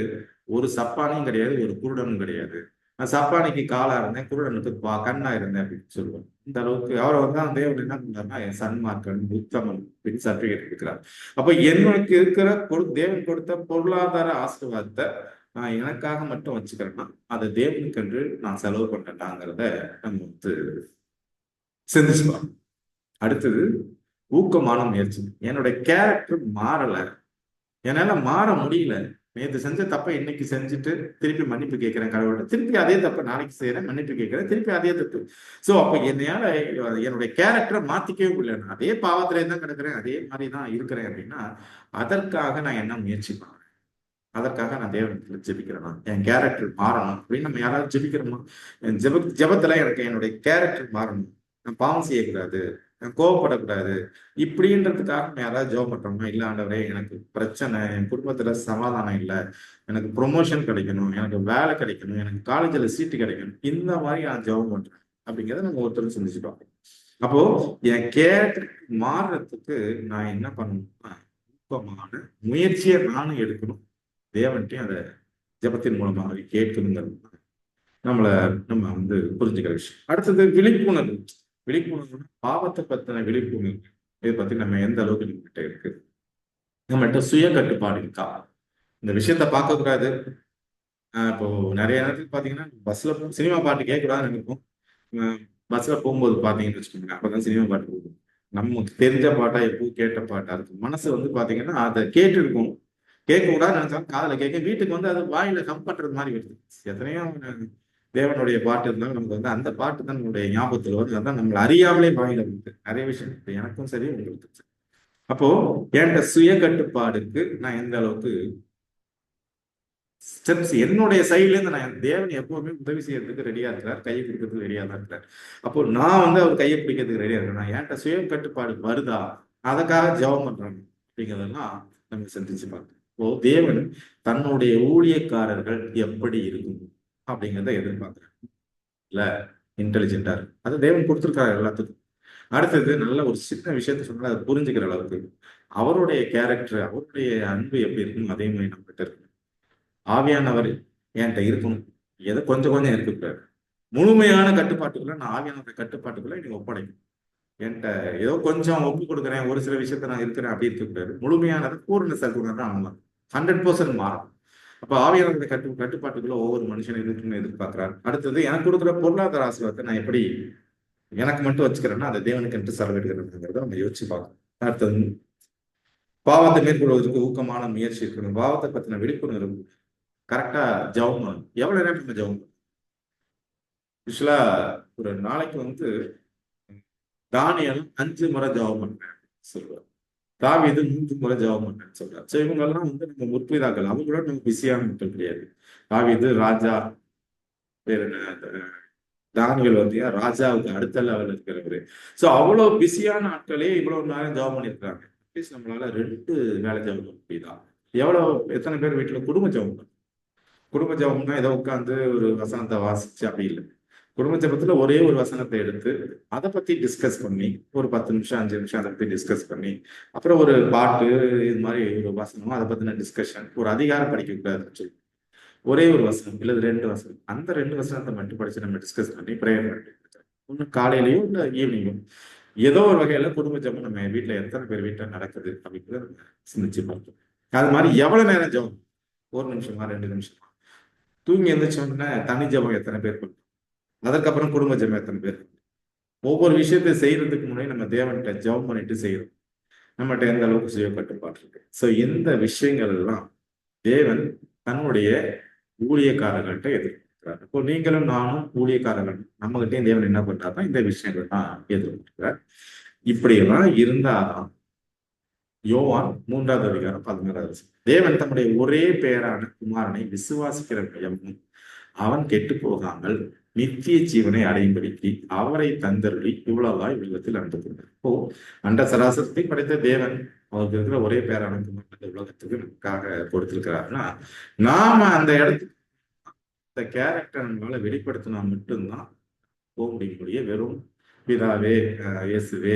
ஒரு சப்பானியும் கிடையாது, ஒரு குருடனும் கிடையாது, நான் சப்பானிக்கு காலா இருந்தேன், குருடனுக்கு கண்ணா இருந்தேன் அப்படின்னு சொல்லுவார். இந்த அளவுக்கு அவரை வந்து அந்த தேவன் என்ன பண்ணாருன்னா என் சன்மார்க்கன் உத்தமன் அப்படின்னு சர்டிபிகேட் இருக்கிறார். அப்ப எனக்கு இருக்கிற தேவன் கொடுத்த பொருளாதார ஆசீர்வாதத்தை நான் எனக்காக மட்டும் வச்சுக்கிறேன்னா அதை தேவனுக்கென்று நான் செலவு பண்ணட்டாங்கிறத நம்ம வந்து சிந்திச்சு பார்க்கணும். அடுத்தது, ஊக்கமான முயற்சி. என்னோட கேரக்டர் மாறல, என்னால மாற முடியல, நேற்று செஞ்ச தப்பை இன்னைக்கு செஞ்சுட்டு திருப்பி மன்னிப்பு கேட்கிறேன் கடவுள்கிட்ட, திருப்பி அதே தப்பை நாளைக்கு செய்யறேன், மன்னிப்பு கேட்கிறேன், திருப்பி அதே தப்பு. சோ அப்ப என்னையால என்னுடைய கேரக்டரை மாத்திக்கவே முடியல, நான் அதே பாவத்திலே தான் கிடக்குறேன், அதே மாதிரி தான் இருக்கிறேன் அப்படின்னா அதற்காக நான் என்ன முயற்சி பண்றேன்? அதற்காக நான் தேவனத்துல ஜெபிக்கிறேன்னா என் கேரக்டர் மாறணும் அப்படின்னு நம்ம யாராவது ஜெபிக்கிறோமா? என் ஜெபத்துல எனக்கு என்னுடைய கேரக்டர் மாறணும், நான் பாவம் செய்யக்கூடாது, நான் கோவப்படக்கூடாது இப்படின்றதுக்காக நம்ம யாராவது ஜெபம் பண்றோமா? இல்ல ஆண்டவரே எனக்கு பிரச்சனை, என் குடும்பத்துல சமாதானம் இல்லை, எனக்கு ப்ரொமோஷன் கிடைக்கணும், எனக்கு வேலை கிடைக்கணும், எனக்கு காலேஜ்ல சீட்டு கிடைக்கணும், இந்த மாதிரி நான் ஜெபம் பண்றேன் அப்படிங்கிறத நம்ம ஒருத்தரும் சிந்திச்சுட்டோம். அப்போ என் கேரக்டர் மாறுறதுக்கு நான் என்ன பண்ணணும்னா ஊக்கமான முயற்சியை நானும் எடுக்கணும், தேவன்ட்டையும் அதை ஜெபத்தின் மூலமாக கேட்கணுங்கிறது நம்ம வந்து புரிஞ்சுக்கிற விஷயம். அடுத்தது விழிப்புணர்வு. விழிப்புணர்வுனா பாவத்தை பத்தின விழிப்புணர்வு. இதை பத்தி நம்ம எந்த அளவுக்கு நம்மகிட்ட இருக்கு, நம்மகிட்ட சுய கட்டுப்பாடு இருக்கா? இந்த விஷயத்த பார்க்க கூடாது. இப்போ நிறைய நேரத்துக்கு பாத்தீங்கன்னா பஸ்ல சினிமா பாட்டு கேட்க கூடாதுன்னு நினைப்போம். பஸ்ல போகும்போது பாத்தீங்கன்னு வச்சுக்கோங்க, அப்பதான் சினிமா பாட்டு போகும். நமக்கு தெரிஞ்ச பாட்டா எப்போ கேட்ட பாட்டா இருக்கும். மனசு வந்து பாத்தீங்கன்னா அதை கேட்டு இருக்கும், கேட்க கூடாதுன்னு நினைச்சாலும் காதுல கேட்க, வீட்டுக்கு வந்து அது வாயில ஹம் பண்றது மாதிரி வருது. எத்தனையோ தேவனுடைய பாட்டு இருந்தாலும் நமக்கு வந்து அந்த பாட்டு தான் நம்மளுடைய ஞாபகத்துல வந்து அதான் நம்மளை அறியாமலே வாயில வந்து நிறைய விஷயம் எனக்கும் சரி உங்களுக்கு சரி. அப்போ என்கிட்ட சுய கட்டுப்பாடுக்கு நான் எந்த அளவுக்கு ஸ்டெப்ஸ் என்னுடைய சைட்ல இருந்து நான் தேவன் எப்பவுமே உதவி செய்யறதுக்கு ரெடியா இருக்கிறார், கையை பிடிக்கிறதுக்கு ரெடியா தான் இருக்கிறார். அப்போ நான் வந்து அவர் கையை பிடிக்கிறதுக்கு ரெடியா இருக்கிறேன். என்கிட்ட சுய கட்டுப்பாடு வருதா, அதற்காக ஜெபம் பண்றாங்க அப்படிங்கிறதெல்லாம் நம்ம சிந்திச்சு பார்க்கணும். இப்போ தேவன் தன்னுடைய ஊழியக்காரர்கள் எப்படி இருக்கணும் அப்படிங்கிறத எதிர்பார்க்கிறார். இல்ல இன்டெலிஜென்டா இருக்கு, அது தேவன் கொடுத்துருக்காரு எல்லாத்துக்கும். அடுத்தது நல்ல ஒரு சின்ன விஷயத்த சொன்னா அதை புரிஞ்சுக்கிற அளவுக்கு அவருடைய கேரக்டர், அவருடைய அன்பு எப்படி இருக்கணும் அதே மாதிரி நம்ம கிட்ட இருக்கணும். ஆவியானவர் என்கிட்ட இருக்கணும், ஏதோ கொஞ்சம் கொஞ்சம் இருக்கக்கூடாது. முழுமையான கட்டுப்பாட்டுக்குள்ள நான் ஆவியானவருடைய கட்டுப்பாட்டுக்குள்ள நீங்க ஒப்படைக்கணும். என்கிட்ட ஏதோ கொஞ்சம் ஒப்பு கொடுக்குறேன், ஒரு சில விஷயத்த நான் இருக்கிறேன் அப்படி இருக்கக்கூடாது. முழுமையானது பூர்ண சர்க்குணம் தான் ஆகலாம், 100% மாறும். அப்ப ஆவியானவருடைய கட்டுப்பாட்டுக்குள்ள ஒவ்வொரு மனுஷனும் இருக்குன்னு எதிர்பார்க்கிறார். அடுத்தது, எனக்கு கொடுக்குற பொருளாதார ஆசீர்வாதத்தை நான் எப்படி எனக்கு மட்டும் வச்சுக்கிறேன்னா அதை தேவனுக்கு என்று செலவிடுகிறதுங்கிறத நம்ம யோசிச்சு பார்க்கணும். அடுத்தது, பாவத்தை மேற்கொள்வதற்கு ஊக்கமான முயற்சி இருக்கணும், பாவத்தை பத்தின விழிப்புணர்வு, கரெக்டா ஜெபம் பண்ணணும். எவ்வளவு நேரம் நம்ம ஜெபம் பண்ணணும்? யூஸ்வலா ஒரு நாளைக்கு வந்து தானியல் 5 முறை ஜெபம் பண்றேன் சொல்லுவார், தாவீது 3 முறை ஜெபம் பண்றேன்னு சொல்றாரு. சோ இவங்க எல்லாம் வந்து நம்ம முற்பிதாக்கள், அவங்களோட நம்ம பிஸியான மக்கள் கிடையாது. தாவீது ராஜா, பேர் என்ன, தானியல் வந்து ராஜாவுக்கு அடுத்த லெவல் இருக்கிறவரு. சோ அவ்வளவு பிஸியான ஆட்களே இவ்வளவு நேரம் ஜெபம் பண்ணிருக்காங்க. அட்லீஸ்ட் நம்மளால 2 வேலை ஜெபம் பண்ண முடியுதா? எத்தனை பேர் வீட்டுல குடும்ப ஜெபம், குடும்ப ஜெபம்னா ஏதோ உட்காந்து ஒரு வசனத்தை வாசிச்சு அப்படி இல்லை. குடும்ப ஜெபத்துல ஒரே ஒரு வசனத்தை எடுத்து அதை பத்தி டிஸ்கஸ் பண்ணி ஒரு 10 நிமிஷம் 5 நிமிஷம் அதை பத்தி டிஸ்கஸ் பண்ணி அப்புறம் ஒரு பாட்டு இது மாதிரி ஒரு வசனம் அதை பத்தின டிஸ்கஷன், ஒரு அதிகாரம் படிக்க கூடாதுன்னு சொல்லி ஒரே ஒரு வசனம் இல்ல 2 வசனம், அந்த 2 வசனத்தை மட்டும் படிச்சு நம்ம டிஸ்கஸ் பண்ணி ப்ரேயர் பண்ணி ஒண்ணு காலையிலயோ இல்ல ஈவினிங்கோ ஏதோ ஒரு வகையில குடும்ப ஜெபம் நம்ம வீட்டுல எத்தனை பேர் வீட்டுல நடக்குது அப்படிங்கிறத நம்ம சிந்திச்சு பார்த்தோம். அது மாதிரி எவ்வளவு நேரம் ஜெபம், 1 நிமிஷமா 2 நிமிஷமா, தூங்கி எந்திரிச்ச உடனே தனி ஜெபம் எத்தனை பேர் பண்ணுறோம், அதற்கப்புறம் குடும்ப ஜெபம் எத்தனை பேர், ஒவ்வொரு விஷயத்தை செய்யறதுக்கு முன்னாடி நம்ம தேவன்கிட்ட ஜெபம் பண்ணிட்டு செய்யறோம். நம்மகிட்ட எந்த அளவுக்கு சுய கட்டுப்பாடு இருக்கு. ஸோ இந்த விஷயங்கள் எல்லாம் தேவன் தன்னுடைய ஊழியக்காரர்கள்ட்ட எதிர்பார்க்கிறார். இப்போ நீங்களும் நானும் ஊழியக்காரர்கள், நம்ம கிட்டையும் தேவன் என்ன பண்றாருன்னா இந்த விஷயங்கள் தான் எதிர்பார்க்கிறார். இப்படியெல்லாம் இருந்தாதான் யோவான் 3 அதிகாரம் 11 தேவன் தம்முடைய ஒரே பெயரான குமாரனை விசுவாசிக்கிற எவனும் அவன் கெட்டு போகாமல் நித்திய ஜீவனை அடையும்படிக்கு அவரை தந்தருளி இவ்வளவாய் உலகத்தில் அனுப்புகிறார். இப்போ அண்ட சராசரத்தை படைத்த தேவன் அவருக்கு இருக்கிற ஒரே பேரான குமாரனை உலகத்துக்கு நமக்காக கொடுத்திருக்கிறாருன்னா நாம அந்த இடத்துக்கு இந்த கேரக்டர் நம்மளால வெளிப்படுத்தினா மட்டும்தான் போக முடியும். வெறும் பிதாவே, இயேசுவே,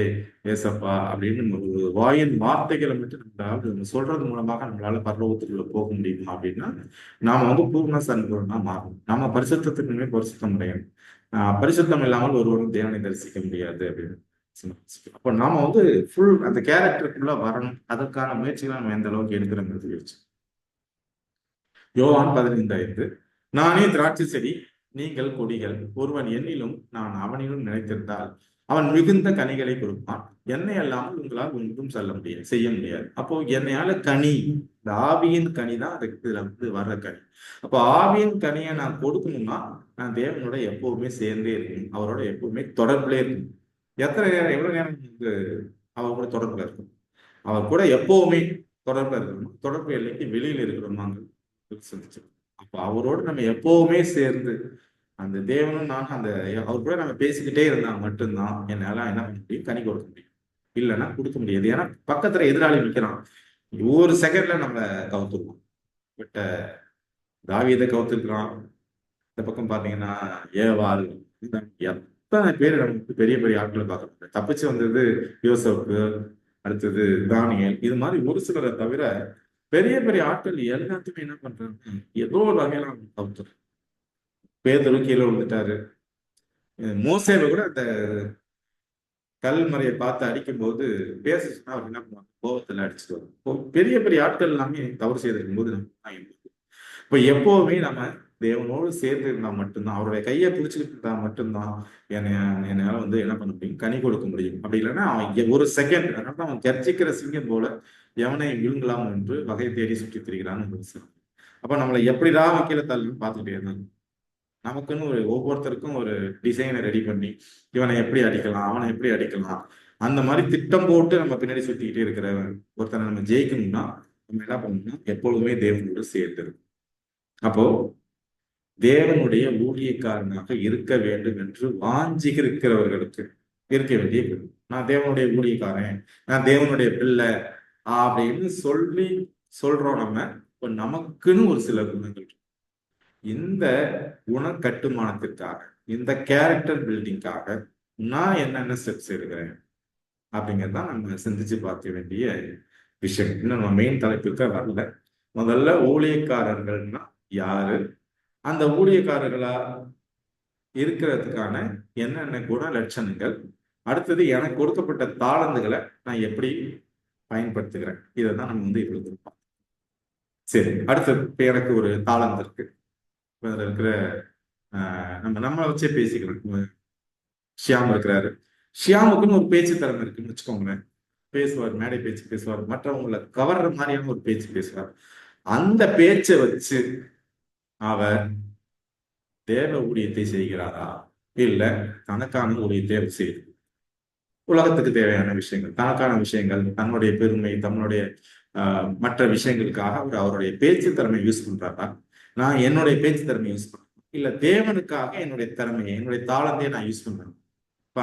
ஏசப்பா அப்படின்னு ஒரு வாயின் வார்த்தைகளை மட்டும் நம்மளால சொல்றது மூலமாக நம்மளால பரலோகத்துக்குள்ள போக முடியுமா அப்படின்னா நாம பூர்ண சன்பூர்ணா மாறணும். நம்ம பரிசுத்தத்துக்குமே பரிசுத்தம் அடையணும். பரிசுத்தம் இல்லாமல் ஒருவரும் தேவனை தரிசிக்க முடியாது அப்படின்னு அப்போ நாம ஃபுல் அந்த கேரக்டருக்குள்ள வரணும். அதற்கான முயற்சிகளை நம்ம எந்த அளவுக்கு எடுக்கிறோங்கிறது யோசிச்சு யோவான் 15:5 நானே திராட்சை செடி, நீங்கள் கொடிகள். ஒருவன் என்னிலும் நான் அவனிலும் நினைத்திருந்தால் அவன் மிகுந்த கனிகளை கொடுப்பான். என்னை அல்லாமல் உங்களால் ஒன்றும் செய்ய முடியாது. அப்போ என்னையால கனி, இந்த ஆவியின் கனி தான் அதுக்கு இதுல வர்ற கனி. அப்போ ஆவியின் கனியை நான் கொடுக்கணும்னா நான் தேவனோட எப்பவுமே சேர்ந்தே இருக்கணும். அவரோட எப்பவுமே தொடர்புல இருக்கணும். எத்தனை நேரம், எவ்வளவு நேரம் அவர் கூட தொடர்புல இருக்கணும். அவர் கூட எப்பவுமே தொடர்புல இருக்கணும். தொடர்பு எல்லைக்கு வெளியில இருக்கிறோமாங்க சிந்திச்சு அப்போ அவரோடு நம்ம எப்பவுமே சேர்ந்து அந்த தேவனும் நான் அந்த அவர் கூட நம்ம பேசிக்கிட்டே இருந்தா மட்டும்தான் என்னால என்ன பண்ண முடியும், கனி கொடுக்க முடியும். இல்லைன்னா கொடுக்க முடியாது. ஏன்னா பக்கத்துல எதிராளி நிற்கிறான். ஒரு செகண்ட்ல நம்ம கவுத்துருவோம். பட் தாவீதை கவுத்துருக்கலாம். இந்த பக்கம் பாத்தீங்கன்னா ஏவாள், எத்தனை பேர் நமக்கு பெரிய பெரிய ஆட்களை பார்க்க தப்பிச்சு வந்தது யோசேப்பு, அடுத்தது தானியேல், இது மாதிரி ஒரு சிலரை தவிர பெரிய பெரிய ஆட்கள் எல்லாத்துக்குமே என்ன பண்றாங்க, ஏதோ ஒரு வகையில அவங்க கவுத்துறாங்க. பேதுரு கீழே விழுந்துட்டாரு. மோசேவை கூட அந்த கல்மறையை பார்த்து அடிக்கும் போது பேச சொன்னா அவர் என்ன பண்ணுவாங்க, கோபத்துல அடிச்சுட்டு வரும். பெரிய பெரிய ஆட்கள் எல்லாமே தவறு செய்திருக்கும் போது நம்ம இப்ப எப்பவுமே நம்ம தேவனோடு சேர்ந்து இருந்தா மட்டும்தான், அவருடைய கையை பிடிச்சுக்கிட்டு இருந்தா மட்டும்தான் என்னால என்ன பண்ண முடியும், கனி கொடுக்க முடியும். அப்படி இல்லைன்னா அவன் ஒரு செகண்ட், அதனால அவன் கர்ச்சிக்கிற சிங்கம் போல எவனை விழுங்கலாம் என்று வகை தேடி சுற்றி திரிகிறான்னு. அப்ப நம்மளை எப்படிதான் வக்கீல தள்ளுன்னு பார்த்துக்கிட்டே இருந்தாங்க. நமக்குன்னு ஒவ்வொருத்தருக்கும் ஒரு டிசைனை ரெடி பண்ணி இவனை எப்படி அடிக்கலாம், அவனை எப்படி அடிக்கலாம், அந்த மாதிரி திட்டம் போட்டு நம்ம பின்னாடி சுத்திக்கிட்டே இருக்கிற ஒருத்தனை நம்ம ஜெயிக்கணும்னா நம்ம என்ன பண்ணணும்னா எப்பொழுதுமே தேவனோடு சேர்ந்து இருக்கும். அப்போ தேவனுடைய ஊழியக்காரனாக இருக்க வேண்டும் என்று வாஞ்சிக்கிறவர்களுக்கு இருக்க வேண்டிய நான் தேவனுடைய ஊழியக்காரன், நான் தேவனுடைய பிள்ளை அப்படின்னு சொல்றோம். நம்ம இப்ப நமக்குன்னு ஒரு சில குணங்கள், இந்த குண கட்டுமானத்திற்காக, இந்த கேரக்டர் பில்டிங்காக நான் என்னென்ன ஸ்டெப்ஸ் எடுக்கிறேன் அப்படிங்கிறதான் நம்ம சிந்திச்சு பார்க்க வேண்டிய விஷயம். இன்னும் நம்ம மெயின் தலைப்புக்கு வரல. முதல்ல ஊழியக்காரர்கள்னா யாரு, அந்த ஊழியக்காரர்களா இருக்கிறதுக்கான என்னென்ன குண லட்சணங்கள், அடுத்தது எனக்கு கொடுக்கப்பட்ட தாளந்துகளை நான் எப்படி பயன்படுத்துகிறேன், இதை தான் நம்ம இவ்வளவு இருப்போம். சரி, அடுத்தது இப்ப எனக்கு ஒரு தாளந்து இருக்கு. அதுல இருக்கிற நம்ம வச்சே பேசிக்கிறோம். ஷியாம் இருக்கிறாரு, ஷியாமுக்குன்னு ஒரு பேச்சு திறமை இருக்குன்னு வச்சுக்கோங்களேன். பேசுவார், மேடை பேச்சு பேசுவார், மற்றவங்களை கவர்ற மாதிரியான ஒரு பேச்சு பேசுவார். அந்த பேச்சை வச்சு அவர் தேவ ஊழியத்தை செய்கிறாரா, இல்ல தனக்கான ஊழியத்தை செய்து உலகத்துக்கு தேவையான விஷயங்கள், தனக்கான விஷயங்கள், தன்னுடைய பெருமை, தன்னுடைய மற்ற விஷயங்களுக்காக அவர் அவருடைய பேச்சு திறமை யூஸ் பண்றாரா, நான் என்னுடைய பேச்சு திறமை யூஸ் பண்றேன், இல்ல தேவனுக்காக என்னுடைய திறமையை, என்னுடைய தாளந்தையை நான் யூஸ் பண்றேன். இப்ப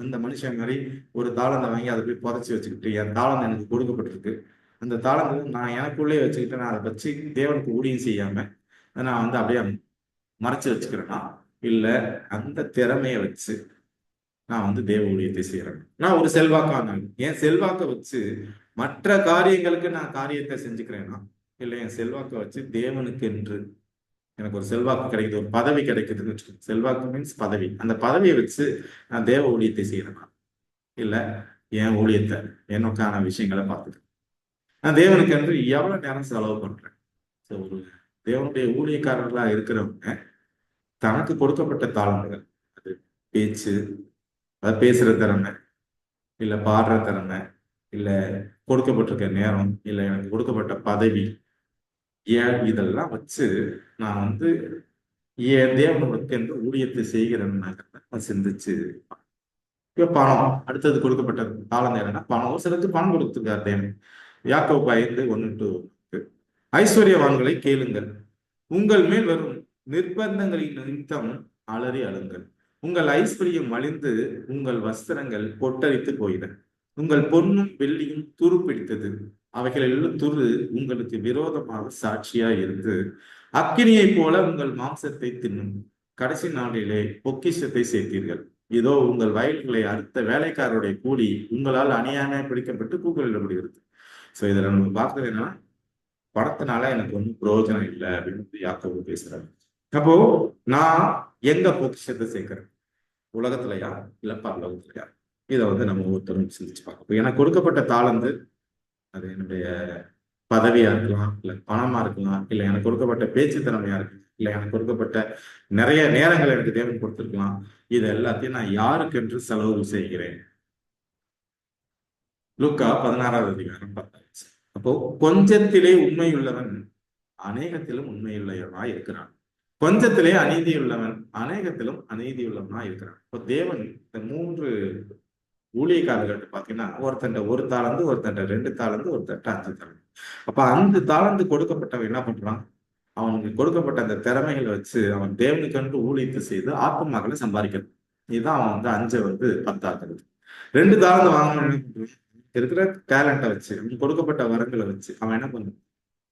அந்த மனுஷன் மாதிரி ஒரு தாளந்தை வாங்கி அதை போய் புதைச்சி வச்சுக்கிட்டு என் தாளந்தை எனக்கு கொடுக்கப்பட்டிருக்கு, அந்த தாளந்தை நான் எனக்குள்ளே வச்சுக்கிட்டு நான் அதை வச்சு தேவனுக்கு ஊழியம் செய்யாம நான் அப்படியே மறைச்சு வச்சுக்கிறேன்னா இல்ல அந்த திறமையை வச்சு நான் வந்து தேவ ஊழியத்தை செய்யறேன். நான் ஒரு செல்வாக்கான ஆள். என் செல்வாக்கை வச்சு மற்ற காரியங்களுக்கு நான் காரியத்தை செஞ்சுக்கிறேன்னா, இல்ல என் செல்வாக்கை வச்சு தேவனுக்கு என்று எனக்கு ஒரு செல்வாக்கு கிடைக்குது, ஒரு பதவி கிடைக்குதுன்னு வச்சுக்கோங்க. செல்வாக்கு மீன்ஸ் பதவி. அந்த பதவியை வச்சு நான் தேவ ஊழியத்தை செய்யறேன்னா, இல்ல என் ஊழியத்தை எனக்கான விஷயங்களை பார்த்துக்கிறேன். நான் தேவனுக்கு என்று எவ்வளவு நேரம் செலவு பண்றேன். So, ஒரு தேவனுடைய ஊழியக்காரர்களா இருக்கிறவங்க தனக்கு கொடுக்கப்பட்ட தாளந்துகள், அது பேச்சு, அது பேசுற திறமை, இல்ல பாடுற திறமை, இல்ல கொடுக்கப்பட்டிருக்க நேரம், இல்ல எனக்கு கொடுக்கப்பட்ட பதவி, ஏன் இதெல்லாம் வச்சு நான் வந்து என் தேவனுக்கு என்று ஊழியத்தை செய்கிறேன்னு சிந்திச்சு. இப்ப பணம் அடுத்தது கொடுக்கப்பட்ட காலம் என்னன்னா பணம். ஒரு சிலருக்கு பணம் கொடுத்துருக்காரு தேவன். யாக்கோபு 5:1-2. ஐஸ்வர்யவான்களை கேளுங்கள், உங்கள் மேல் வரும் நிர்பந்தங்களின் நிமித்தம் அலறி அழுங்கள். உங்கள் ஐஸ்வர்யம் அழிந்து உங்கள் வஸ்திரங்கள் பொட்டரித்து போயின. உங்கள் பொன்னும் வெள்ளியும் துரு பிடித்தது. அவைகளில் துரு உங்களுக்கு விரோதமாக சாட்சியா இருந்து அக்கினியை போல உங்கள் மாம்சத்தை தின்னும். கடைசி நாளிலே பொக்கிஷத்தை சேர்த்தீர்கள். இதோ உங்கள் வயல்களை அறுத்த வேலைக்காரருடைய கூலி உங்களால் அநியாயமாக பிடிக்கப்பட்டு கூக்குரலிடப்படுகிறது. சோ இதுல நம்ம பார்க்கறது என்னன்னா, பணத்தினால எனக்கு ஒன்றும் பிரயோஜனம் இல்லை அப்படின்னு யாக்கோபு பேசுறாரு. அப்போ நான் எங்க பொக்கிஷத்தை சேர்க்கிறேன்? உலகத்திலயா இல்ல பரலோகத்திலயா? இதை வந்து நம்ம ஒவ்வொருத்தரும் சிந்திச்சு பார்க்கணும். எனக்கு கொடுக்கப்பட்ட தாளந்து அது என்னுடைய பதவியா இருக்கலாம், இல்ல பணமா இருக்கலாம், இல்ல எனக்கு கொடுக்கப்பட்ட பேச்சு திறமையா இருக்கலாம், இல்ல எனக்கு கொடுக்கப்பட்ட நிறைய நேரங்கள் எனக்கு தேவன் கொடுத்திருக்கலாம். இது எல்லாத்தையும் நான் யாருக்கென்று செலவு செய்கிறேன்? லூக்கா 16:10. அப்போ கொஞ்சத்திலே உண்மையுள்ளவன் அநேகத்திலும் உண்மையுள்ளவனாய் இருக்கிறான். கொஞ்சத்திலே அநீதியுள்ளவன் அநேகத்திலும் அநீதியுள்ளவனாய் இருக்கிறான். இப்போ தேவன் இந்த 3 ஊழியக்காரர்கள் பாத்தீங்கன்னா, ஒருத்தன்ட்ட 1 தாளந்து, ஒருத்தன்ட்ட 2 தாளந்து, ஒருத்தன்ட்ட 5 தாளந்து. அப்ப 5 தாளந்து கொடுக்கப்பட்டவன் என்ன பண்றான்? அவனுக்கு கொடுக்கப்பட்ட அந்த திறமைகளை வச்சு அவன் தேவனுக்கென்று ஊழியத்தை செய்து ஆத்மாக்களை சம்பாதிக்கிறான். இதுதான் அவன் வந்து 5 வந்து 10 ஆக்குறது. 2 தாளந்து வாங்கணும் இருக்கிற டேலண்ட்டை வச்சு, அவனுக்கு கொடுக்கப்பட்ட வரங்களை வச்சு அவன் என்ன பண்றான்?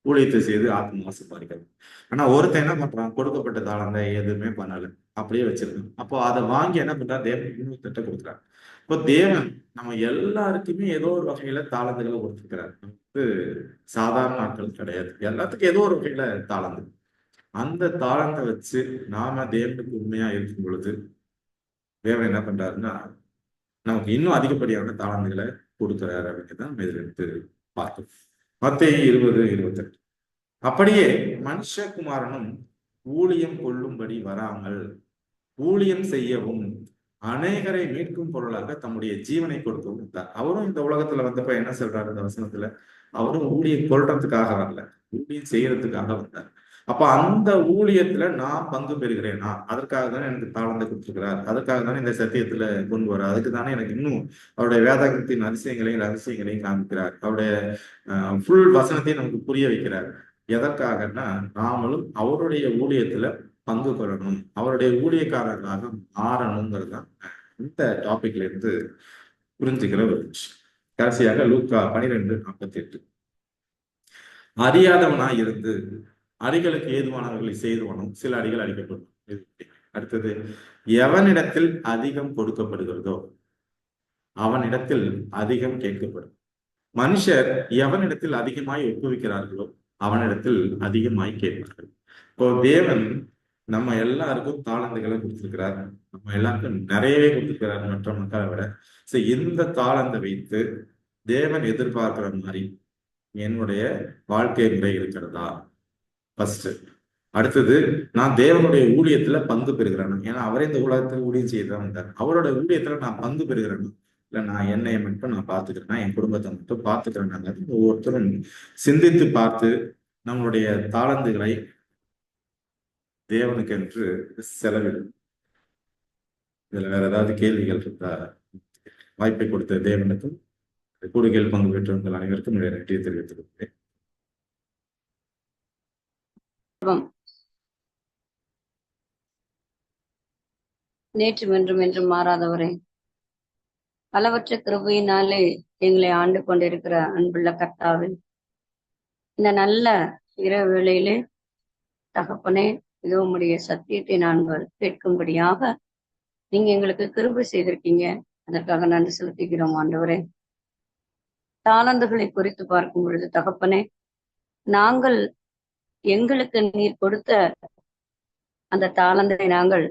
ஊழியத்தை செய்து ஆத்மா சம்பாதிக்கிறான். ஆனா ஒருத்தன் என்ன பண்றான்? கொடுக்கப்பட்ட தாளந்தை எதுவுமே பண்ணல, அப்படியே வச்சிருக்கான். அப்போ அதை வாங்கி என்ன பண்றான்? தேவன் இன்னொருத்தட்ட கொடுக்குறான். இப்போ தேவன் நம்ம எல்லாருக்குமே ஏதோ ஒரு வகையில தாளந்துகளை கொடுத்துருக்கிறார். நமக்கு சாதாரண ஆட்கள் கிடையாது, எல்லாத்துக்கும் ஏதோ ஒரு வகையில தாளந்து. அந்த தாளந்தை வச்சு நாம தேவனுக்கு உண்மையா இருக்கும் பொழுது தேவன் என்ன பண்றாருன்னா நமக்கு இன்னும் அதிகப்படியான தாளந்துகளை கொடுக்கிறாரு அப்படிங்கிறத நம்ம இதுல இருந்து பார்த்தோம். மத்தேயு 20:28. அப்படியே மனுஷகுமாரனும் ஊழியம் கொள்ளும்படி வராமல் ஊழியம் செய்யவும் அநேகரை மீட்கும் பொருளாக தம்முடைய ஜீவனை கொடுக்கவும் இருந்தார். அவரும் இந்த உலகத்துல வந்தப்ப என்ன சொல்றாரு இந்த வசனத்துல? அவரும் ஊழியம் கொள்றதுக்காக வரல, ஊழியம் செய்யறதுக்காக வந்தார். அப்ப அந்த ஊழியத்துல நான் பங்கு பெறுகிறேனா? அதற்காக தானே எனக்கு தாளந்தை கொடுத்துருக்கிறார், அதற்காக தானே இந்த சத்தியத்துல கொண்டு வர, அதுக்கு தானே எனக்கு இன்னும் அவருடைய வேதாகத்தின் அதிசயங்களையும் ரகசியங்களையும் காமிக்கிறார், அவருடைய ஃபுல் வசனத்தையும் நமக்கு புரிய வைக்கிறார். எதற்காகன்னா நாமளும் அவருடைய ஊழியத்துல பங்கு கொள்ளணும், அவருடைய ஊழியக்காரர்களாக மாறணுங்கிறது தான் இந்த டாபிக்ல இருந்து புரிஞ்சுக்கிற ஒரு விஷயம். கடைசியாக லூக்கா 12:48. அறியாதவனாய் இருந்து அடிகளுக்கு ஏதுவானவர்களை செய்துவனும் சில அடிகள் அடிக்கப்படும். அடுத்தது, எவனிடத்தில் அதிகம் கொடுக்கப்படுகிறதோ அவனிடத்தில் அதிகம் கேட்கப்படும். மனுஷர் எவனிடத்தில் அதிகமாய் ஒப்புவிக்கிறார்களோ அவனிடத்தில் அதிகமாய் கேட்பார்கள். இப்போ தேவன் நம்ம எல்லாருக்கும் தாளந்துகளை கொடுத்திருக்கிறார், நம்ம எல்லாருக்கும் நிறையவே கொடுத்திருக்கிறார் மற்ற மக்களை விட. இந்த தாளந்தை வைத்து தேவன் எதிர்பார்க்கிற மாதிரி என்னுடைய வாழ்க்கை முறை இருக்கிறதா? ஃபர்ஸ்ட். அடுத்தது, நான் தேவனுடைய ஊழியத்துல பங்கு பெறுகிறேன். ஏன்னா அவரே இந்த உலகத்துல ஊழியம் செய்யதான் வந்தார். அவரோட ஊழியத்துல நான் பங்கு பெறுகிறேன், இல்ல நான் என்னைய மட்டும் நான் பார்த்துக்கிறேன்னா, என் குடும்பத்தை மட்டும் பார்த்துக்கிறேன். ஒவ்வொருத்தரும் சிந்தித்து பார்த்து நம்மளுடைய தாளந்துகளை தேவனுக்கு என்று செலவிடும். இதுல வேற ஏதாவது கேள்விகள் இருந்தா வாய்ப்பை கொடுத்த தேவனுக்கும் கூடுகையில் பங்கு பெற்றவர்கள் அனைவருக்கும் நன்றியை தெரிவித்துக் கொள்கிறேன். நேற்றும் என்றும் என்றும் மாறாதவரே, அளவற்ற கிருபையினாலே எங்களை ஆண்டு கொண்டிருக்கிற அன்புள்ள கர்த்தாவே, இந்த நல்ல இரவு வேளையிலே தகப்பனே இது உம்முடைய சத்தியத்தை நாங்கள் கேட்கும்படியாக நீங்க எங்களுக்கு கிருபை செய்திருக்கீங்க. அதற்காக நன்றி செலுத்துகிறோம் ஆண்டவரே. தாளந்துகளை குறித்து பார்க்கும் பொழுது தகப்பனே, நாங்கள் எங்களுக்கு நீர் கொடுத்த அந்த தாளந்தை நாங்கள்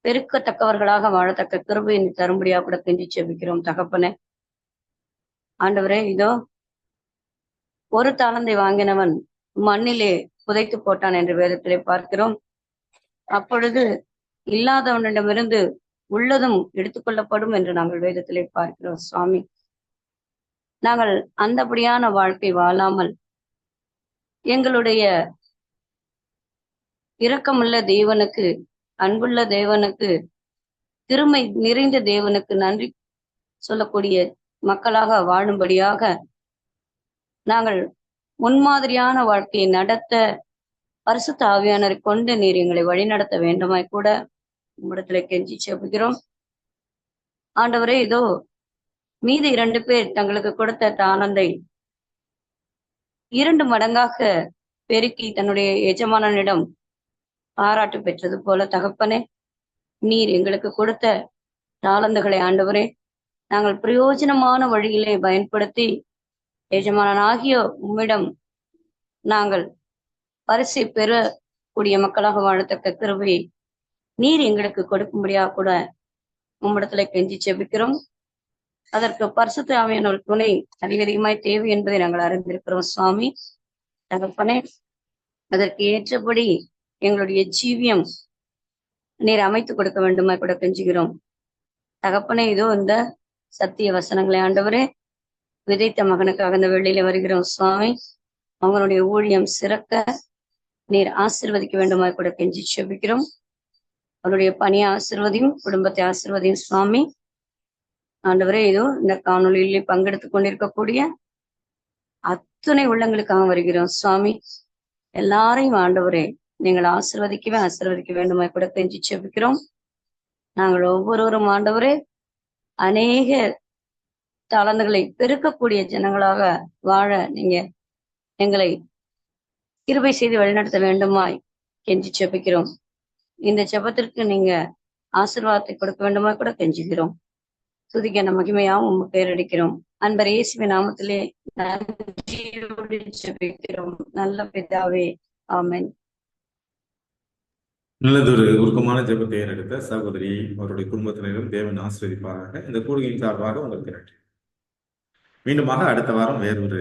பெருக்கத்தக்கவர்களாக வாழத்தக்க கிருபை நீ தரும்படியாக கூட கெஞ்சி செபிக்கிறோம் தகப்பனே. ஆண்டவரே, இதோ ஒரு தாளந்தை வாங்கினவன் மண்ணிலே புதைத்து போட்டான் என்று வேதத்திலே பார்க்கிறோம். அப்பொழுது இல்லாதவனிடமிருந்து உள்ளதும் எடுத்துக்கொள்ளப்படும் என்று நாங்கள் வேதத்திலே பார்க்கிறோம் சுவாமி. நாங்கள் அந்தபடியான வாழ்க்கை வாழாமல் எங்களுடைய இரக்கமுள்ள தேவனுக்கு, அன்புள்ள தேவனுக்கு, திறமை நிறைந்த தேவனுக்கு நன்றி சொல்லக்கூடிய மக்களாக வாழும்படியாக நாங்கள் முன்மாதிரியான வாழ்க்கையை நடத்த பரிசுத்த ஆவியானவரை கொண்டு நீர் எங்களை வழிநடத்த வேண்டுமாய் கூட உம்மிடத்துல கெஞ்சி செபிக்கிறோம் ஆண்டவரே. இதோ மீதி 2 பேர் தங்களுக்கு கொடுத்த தாளந்தை 2 மடங்காக பெருக்கி தன்னுடைய எஜமானனிடம் பாராட்டு பெற்றது போல தகப்பனே, நீர் எங்களுக்கு கொடுத்த தாளந்துகளை ஆண்டவரே நாங்கள் பிரயோஜனமான வழியிலே பயன்படுத்தி எஜமானனாகிய உம்மிடம் நாங்கள் பரிசை பெறக்கூடிய மக்களாக வாழத்தக்க கிருபையை நீர் எங்களுக்கு கொடுக்கும்படியாக கூட உம்மிடத்துல கெஞ்சி செபிக்கிறோம். அதற்கு பரிசுத்த ஆவியானவர் துணை அதிகமாய் தேவை என்பதை நாங்கள் அறிந்திருக்கிறோம் சுவாமி. தகப்பனே, அதற்கு ஏற்றபடி எங்களுடைய ஜீவியம் நீர் அமைத்து கொடுக்க வேண்டுமா கூட கெஞ்சுகிறோம் தகப்பனே. இதோ இந்த சத்திய வசனங்களை ஆண்டவரே விதைத்த மகனுக்காக இந்த வெள்ளியில வருகிறோம் சுவாமி. அவங்களுடைய ஊழியம் சிறக்க நீர் ஆசீர்வதிக்க வேண்டுமா கூட கெஞ்சி செபிக்கிறோம். அவருடைய பணியை ஆசீர்வதியும், குடும்பத்தை ஆசீர்வதியும் சுவாமி. ஆண்டவரே, இதோ இந்த காணொலியிலே பங்கெடுத்துக் கொண்டிருக்கக்கூடிய அத்துணை உள்ளங்களுக்காக வருகிறோம் சுவாமி. எல்லாரையும் ஆண்டவரே நீங்கள் ஆசீர்வதிக்க வேண்டுமா கூட கெஞ்சி செபிக்கிறோம். நாங்கள் ஒவ்வொருவரும் ஆண்டவரே அநேக தாளந்துகளை பெருக்கக்கூடிய ஜனங்களாக வாழ நீங்க எங்களை கிருபை செய்து வழிநடத்த வேண்டுமாய் கெஞ்சி செபிக்கிறோம். இந்த ஜெபத்திற்கு நீங்க ஆசீர்வாதத்தை கொடுக்க வேண்டுமா கூட கெஞ்சுகிறோம். துதிக்க மகிமையாவும் உங்க பேரடிக்கிறோம். அன்பர் இயேசுவின் நாமத்திலே நன்றியோடு ஜெபிக்கிறோம் நல்ல பிதாவே, ஆமென். நல்லதொரு உருக்கமான ஜெபத்தை ஏறெடுத்த சகோதரி அவருடைய குடும்பத்தினரும் தேவன் ஆசீர்வதிப்பாராக. இந்த கூடுகையின் சார்பாக உங்களுக்கு நன்றி. மீண்டுமாக அடுத்த வாரம் வேறொரு